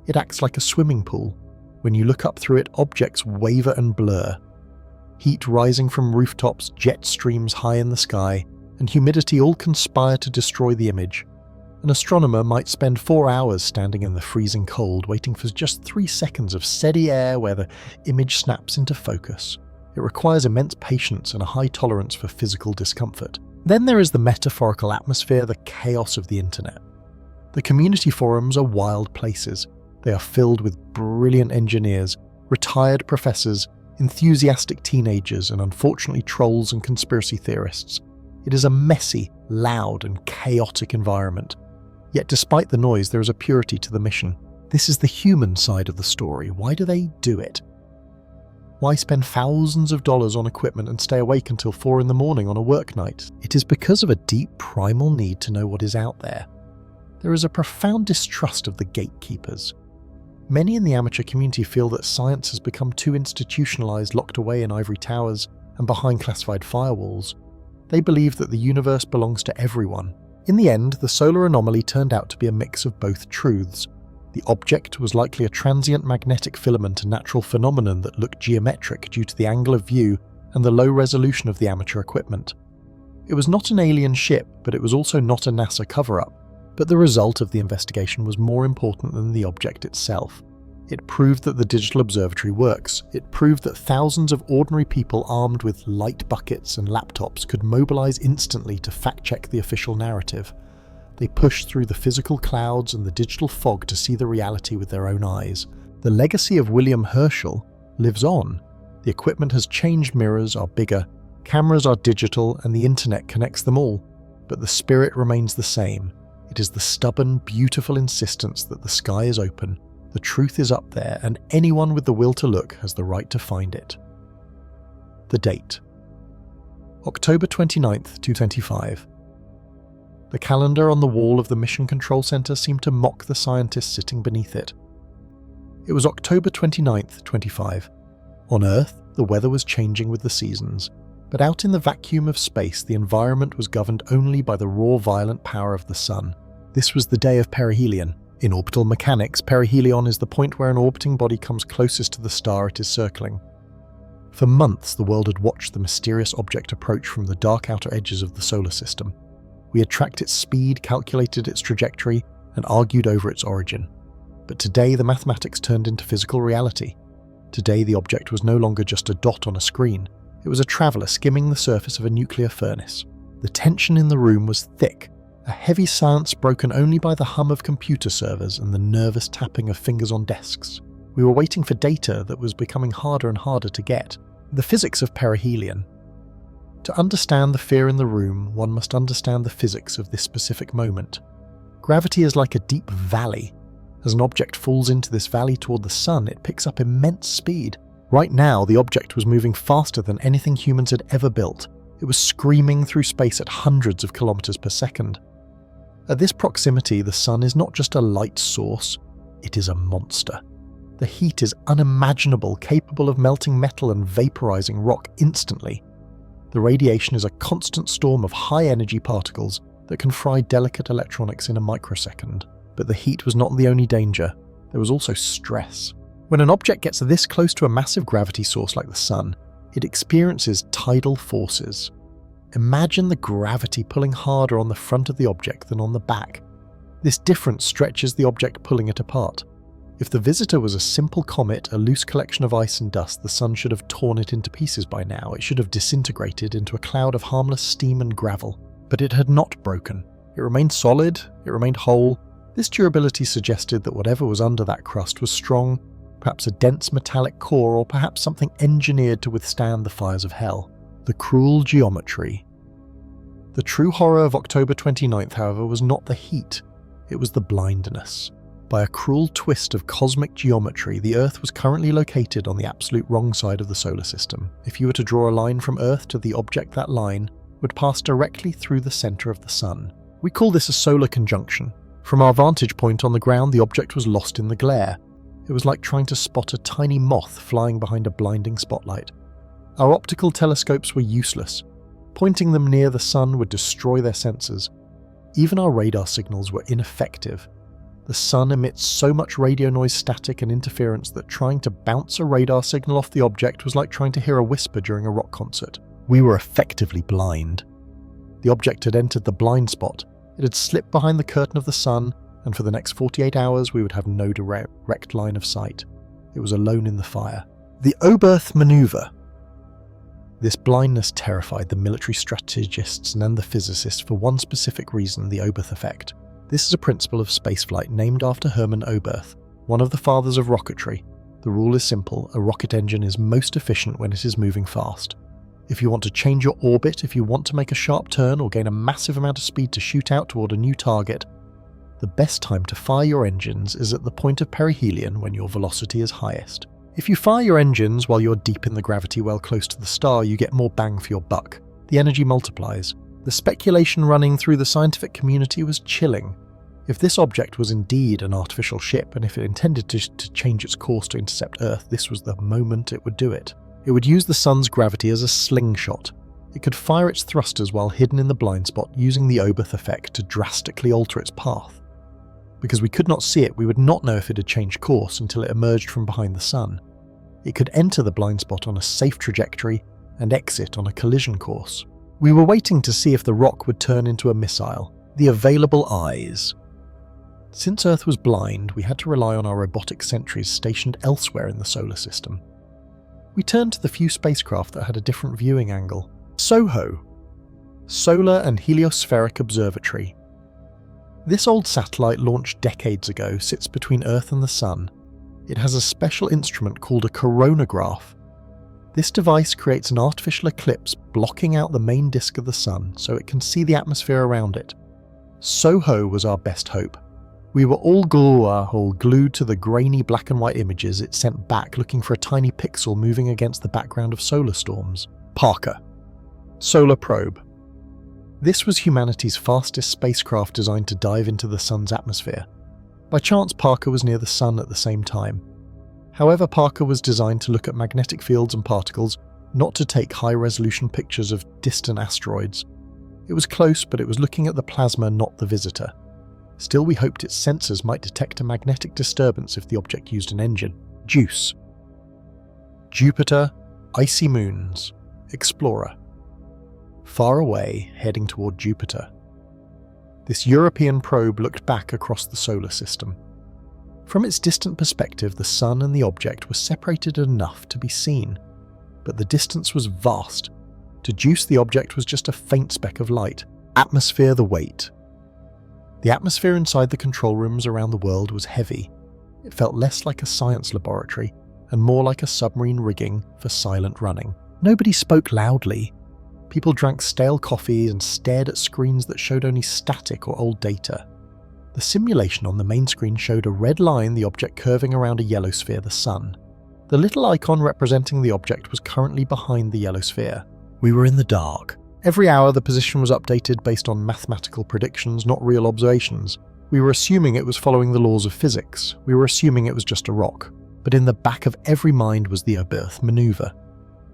It acts like a swimming pool. When you look up through it, objects waver and blur. Heat rising from rooftops, jet streams high in the sky, and humidity all conspire to destroy the image. An astronomer might spend 4 hours standing in the freezing cold, waiting for just 3 seconds of steady air where the image snaps into focus. It requires immense patience and a high tolerance for physical discomfort. Then there is the metaphorical atmosphere, the chaos of the internet. The community forums are wild places. They are filled with brilliant engineers, retired professors, enthusiastic teenagers, and unfortunately trolls and conspiracy theorists. It is a messy, loud, and chaotic environment. Yet despite the noise, there is a purity to the mission. This is the human side of the story. Why do they do it? Why spend thousands of dollars on equipment and stay awake until 4 in the morning on a work night? It is because of a deep primal need to know what is out there. There is a profound distrust of the gatekeepers. Many in the amateur community feel that science has become too institutionalized, locked away in ivory towers and behind classified firewalls. They believe that the universe belongs to everyone. In the end, the solar anomaly turned out to be a mix of both truths. The object was likely a transient magnetic filament, a natural phenomenon that looked geometric due to the angle of view and the low resolution of the amateur equipment. It was not an alien ship, but it was also not a NASA cover-up. But the result of the investigation was more important than the object itself. It proved that the digital observatory works. It proved that thousands of ordinary people armed with light buckets and laptops could mobilize instantly to fact-check the official narrative. They pushed through the physical clouds and the digital fog to see the reality with their own eyes. The legacy of William Herschel lives on. The equipment has changed, mirrors are bigger, cameras are digital, and the internet connects them all. But the spirit remains the same. It is the stubborn, beautiful insistence that the sky is open, the truth is up there, and anyone with the will to look has the right to find it. The date: October 29th, 2025. The calendar on the wall of the Mission Control Center seemed to mock the scientists sitting beneath it. It was October 29th, 25. On Earth, the weather was changing with the seasons, but out in the vacuum of space, the environment was governed only by the raw, violent power of the sun. This was the day of perihelion. In orbital mechanics, perihelion is the point where an orbiting body comes closest to the star it is circling. For months, the world had watched the mysterious object approach from the dark outer edges of the solar system. We had tracked its speed, calculated its trajectory, and argued over its origin. But today, the mathematics turned into physical reality. Today, the object was no longer just a dot on a screen. It was a traveller skimming the surface of a nuclear furnace. The tension in the room was thick, a heavy silence broken only by the hum of computer servers and the nervous tapping of fingers on desks. We were waiting for data that was becoming harder and harder to get. The physics of perihelion. To understand the fear in the room, one must understand the physics of this specific moment. Gravity is like a deep valley. As an object falls into this valley toward the sun, it picks up immense speed. Right now, the object was moving faster than anything humans had ever built. It was screaming through space at hundreds of kilometers per second. At this proximity, the sun is not just a light source, it is a monster. The heat is unimaginable, capable of melting metal and vaporizing rock instantly. The radiation is a constant storm of high-energy particles that can fry delicate electronics in a microsecond. But the heat was not the only danger. There was also stress. When an object gets this close to a massive gravity source like the sun, it experiences tidal forces. Imagine the gravity pulling harder on the front of the object than on the back. This difference stretches the object, pulling it apart. If the visitor was a simple comet, a loose collection of ice and dust, the sun should have torn it into pieces by now. It should have disintegrated into a cloud of harmless steam and gravel. But it had not broken. It remained solid, it remained whole. This durability suggested that whatever was under that crust was strong, perhaps a dense metallic core, or perhaps something engineered to withstand the fires of hell. The cruel geometry. The true horror of October 29th, however, was not the heat, it was the blindness. By a cruel twist of cosmic geometry, the Earth was currently located on the absolute wrong side of the solar system. If you were to draw a line from Earth to the object, that line would pass directly through the center of the sun. We call this a solar conjunction. From our vantage point on the ground, the object was lost in the glare. It was like trying to spot a tiny moth flying behind a blinding spotlight. Our optical telescopes were useless. Pointing them near the sun would destroy their sensors. Even our radar signals were ineffective. The sun emits so much radio noise, static and interference that trying to bounce a radar signal off the object was like trying to hear a whisper during a rock concert. We were effectively blind. The object had entered the blind spot. It had slipped behind the curtain of the sun, and for the next 48 hours we would have no direct line of sight. It was alone in the fire. The Oberth maneuver. This blindness terrified the military strategists and the physicists for one specific reason: the Oberth effect. This is a principle of spaceflight named after Hermann Oberth, one of the fathers of rocketry. The rule is simple: a rocket engine is most efficient when it is moving fast. If you want to change your orbit, if you want to make a sharp turn or gain a massive amount of speed to shoot out toward a new target, the best time to fire your engines is at the point of perihelion when your velocity is highest. If you fire your engines while you're deep in the gravity well close to the star, you get more bang for your buck. The energy multiplies. The speculation running through the scientific community was chilling. If this object was indeed an artificial ship, and if it intended to change its course to intercept Earth, this was the moment it would do it. It would use the sun's gravity as a slingshot. It could fire its thrusters while hidden in the blind spot, using the Oberth effect to drastically alter its path. Because we could not see it, we would not know if it had changed course until it emerged from behind the sun. It could enter the blind spot on a safe trajectory and exit on a collision course. We were waiting to see if the rock would turn into a missile. The available eyes. Since Earth was blind, we had to rely on our robotic sentries stationed elsewhere in the solar system. We turned to the few spacecraft that had a different viewing angle. SOHO, Solar and Heliospheric Observatory. This old satellite, launched decades ago, sits between Earth and the Sun. It has a special instrument called a coronagraph. This device creates an artificial eclipse blocking out the main disk of the Sun so it can see the atmosphere around it. SOHO was our best hope. We were all glued to the grainy black and white images it sent back, looking for a tiny pixel moving against the background of solar storms. Parker, Solar Probe. This was humanity's fastest spacecraft designed to dive into the Sun's atmosphere. By chance, Parker was near the Sun at the same time. However, Parker was designed to look at magnetic fields and particles, not to take high-resolution pictures of distant asteroids. It was close, but it was looking at the plasma, not the visitor. Still, we hoped its sensors might detect a magnetic disturbance if the object used an engine. JUICE. Jupiter, Icy Moons, Explorer. Far away, heading toward Jupiter. This European probe looked back across the solar system. From its distant perspective, the Sun and the object were separated enough to be seen, but the distance was vast. To JUICE, the object was just a faint speck of light. Atmosphere, the weight. The atmosphere inside the control rooms around the world was heavy. It felt less like a science laboratory and more like a submarine rigging for silent running. Nobody spoke loudly. People drank stale coffee and stared at screens that showed only static or old data. The simulation on the main screen showed a red line, the object curving around a yellow sphere, the Sun. The little icon representing the object was currently behind the yellow sphere. We were in the dark. Every hour the position was updated based on mathematical predictions, not real observations. We were assuming it was following the laws of physics. We were assuming it was just a rock. But in the back of every mind was the Oberth maneuver.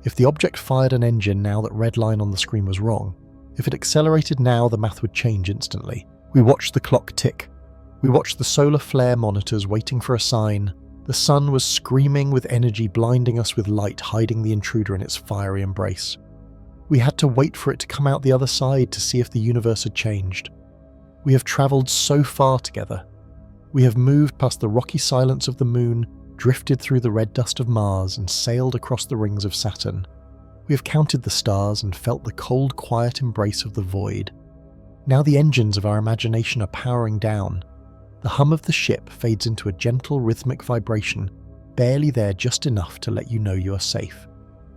If the object fired an engine now, that red line on the screen was wrong. If it accelerated now, the math would change instantly. We watched the clock tick. We watched the solar flare monitors waiting for a sign. The Sun was screaming with energy, blinding us with light, hiding the intruder in its fiery embrace. We had to wait for it to come out the other side to see if the universe had changed. We have travelled so far together. We have moved past the rocky silence of the Moon, drifted through the red dust of Mars, and sailed across the rings of Saturn. We have counted the stars and felt the cold, quiet embrace of the void. Now the engines of our imagination are powering down. The hum of the ship fades into a gentle, rhythmic vibration, barely there, just enough to let you know you are safe.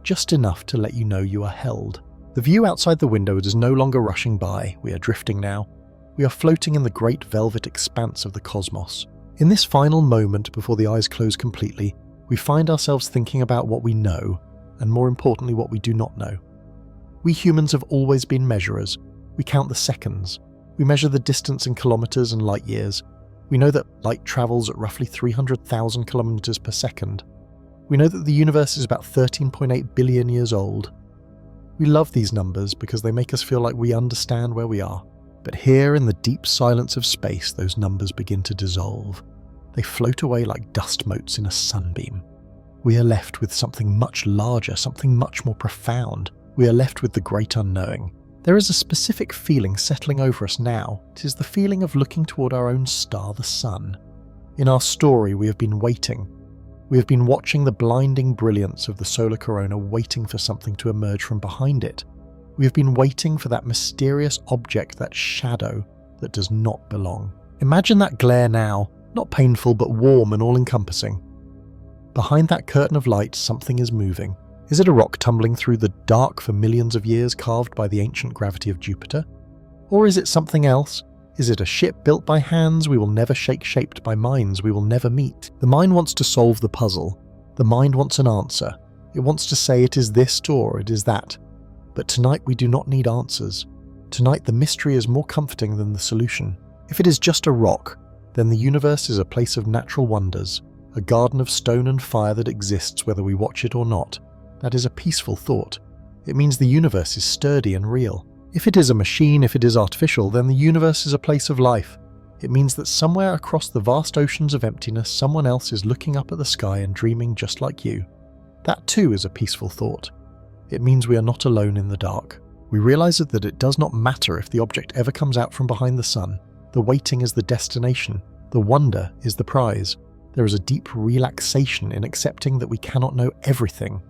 Just enough to let you know you are held. The view outside the window is no longer rushing by. We are drifting now. We are floating in the great velvet expanse of the cosmos. In this final moment before the eyes close completely, we find ourselves thinking about what we know, and more importantly what we do not know. We humans have always been measurers. We count the seconds. We measure the distance in kilometers and light years. We know that light travels at roughly 300,000 kilometers per second. We know that the universe is about 13.8 billion years old. We love these numbers because they make us feel like we understand where we are. But here in the deep silence of space, those numbers begin to dissolve. They float away like dust motes in a sunbeam. We are left with something much larger, something much more profound. We are left with the great unknowing. There is a specific feeling settling over us now. It is the feeling of looking toward our own star, the sun. In our story, we have been waiting. We have been watching the blinding brilliance of the solar corona, waiting for something to emerge from behind it. We have been waiting for that mysterious object, that shadow that does not belong. Imagine that glare now, not painful but warm and all-encompassing. Behind that curtain of light, something is moving. Is it a rock tumbling through the dark for millions of years, carved by the ancient gravity of Jupiter? Or is it something else? Is it a ship built by hands we will never shake, shaped by minds we will never meet? The mind wants to solve the puzzle. The mind wants an answer. It wants to say it is this or it is that. But tonight we do not need answers. Tonight the mystery is more comforting than the solution. If it is just a rock, then the universe is a place of natural wonders, a garden of stone and fire that exists whether we watch it or not. That is a peaceful thought. It means the universe is sturdy and real. If it is a machine, if it is artificial, then the universe is a place of life. It means that somewhere across the vast oceans of emptiness, someone else is looking up at the sky and dreaming just like you. That too is a peaceful thought. It means we are not alone in the dark. We realize that it does not matter if the object ever comes out from behind the sun. The waiting is the destination. The wonder is the prize. There is a deep relaxation in accepting that we cannot know everything.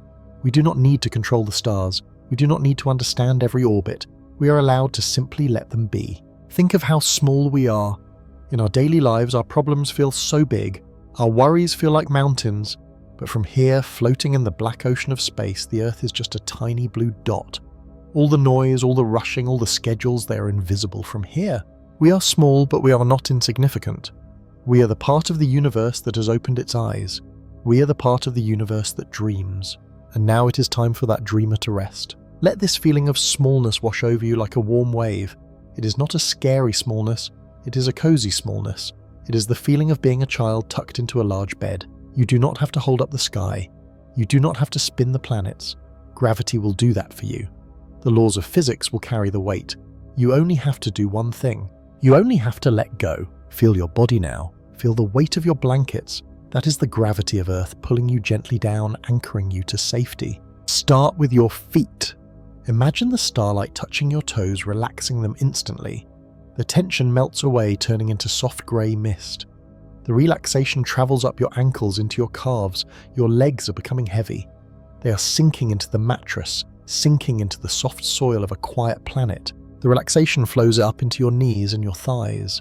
We do not need to control the stars. We do not need to understand every orbit. We are allowed to simply let them be. Think of how small we are. In our daily lives, our problems feel so big. Our worries feel like mountains. But from here, floating in the black ocean of space, the Earth is just a tiny blue dot. All the noise, all the rushing, all the schedules, they are invisible from here. We are small, but we are not insignificant. We are the part of the universe that has opened its eyes. We are the part of the universe that dreams. And now it is time for that dreamer to rest. Let this feeling of smallness wash over you like a warm wave. It is not a scary smallness, it is a cozy smallness. It is the feeling of being a child tucked into a large bed. You do not have to hold up the sky. You do not have to spin the planets. Gravity will do that for you. The laws of physics will carry the weight. You only have to do one thing. You only have to let go. Feel your body now. Feel the weight of your blankets. That is the gravity of Earth pulling you gently down, anchoring you to safety. Start with your feet. Imagine the starlight touching your toes, relaxing them instantly. The tension melts away, turning into soft grey mist. The relaxation travels up your ankles into your calves. Your legs are becoming heavy. They are sinking into the mattress, sinking into the soft soil of a quiet planet. The relaxation flows up into your knees and your thighs.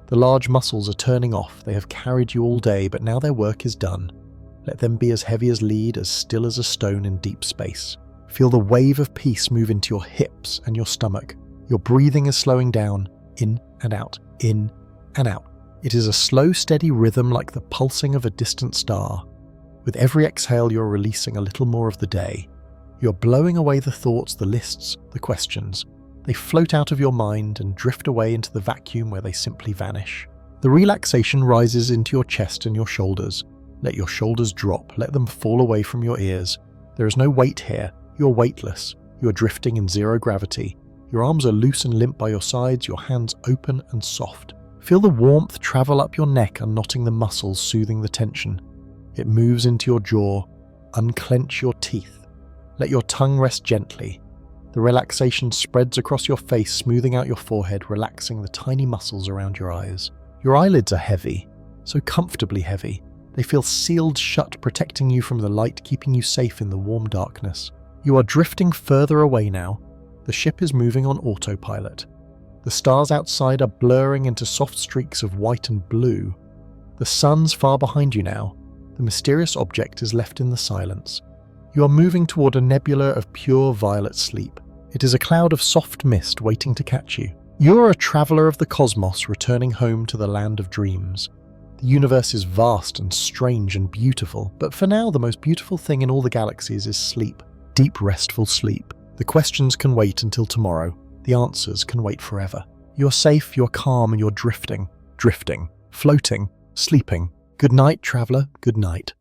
The large muscles are turning off. They have carried you all day, but now their work is done. Let them be as heavy as lead, as still as a stone in deep space. Feel the wave of peace move into your hips and your stomach. Your breathing is slowing down, in and out, in and out. It is a slow, steady rhythm like the pulsing of a distant star. With every exhale, you're releasing a little more of the day. You're blowing away the thoughts, the lists, the questions. They float out of your mind and drift away into the vacuum where they simply vanish. The relaxation rises into your chest and your shoulders. Let your shoulders drop, let them fall away from your ears. There is no weight here. You're weightless. You're drifting in zero gravity. Your arms are loose and limp by your sides, your hands open and soft. Feel the warmth travel up your neck, unknotting the muscles, soothing the tension. It moves into your jaw. Unclench your teeth. Let your tongue rest gently. The relaxation spreads across your face, smoothing out your forehead, relaxing the tiny muscles around your eyes. Your eyelids are heavy, so comfortably heavy. They feel sealed shut, protecting you from the light, keeping you safe in the warm darkness. You are drifting further away now. The ship is moving on autopilot. The stars outside are blurring into soft streaks of white and blue. The sun's far behind you now. The mysterious object is left in the silence. You are moving toward a nebula of pure violet sleep. It is a cloud of soft mist waiting to catch you. You are a traveler of the cosmos returning home to the land of dreams. The universe is vast and strange and beautiful, but for now the most beautiful thing in all the galaxies is sleep. Deep, restful sleep. The questions can wait until tomorrow. The answers can wait forever. You're safe, you're calm, and you're drifting, floating, sleeping. Good night, traveler, good night.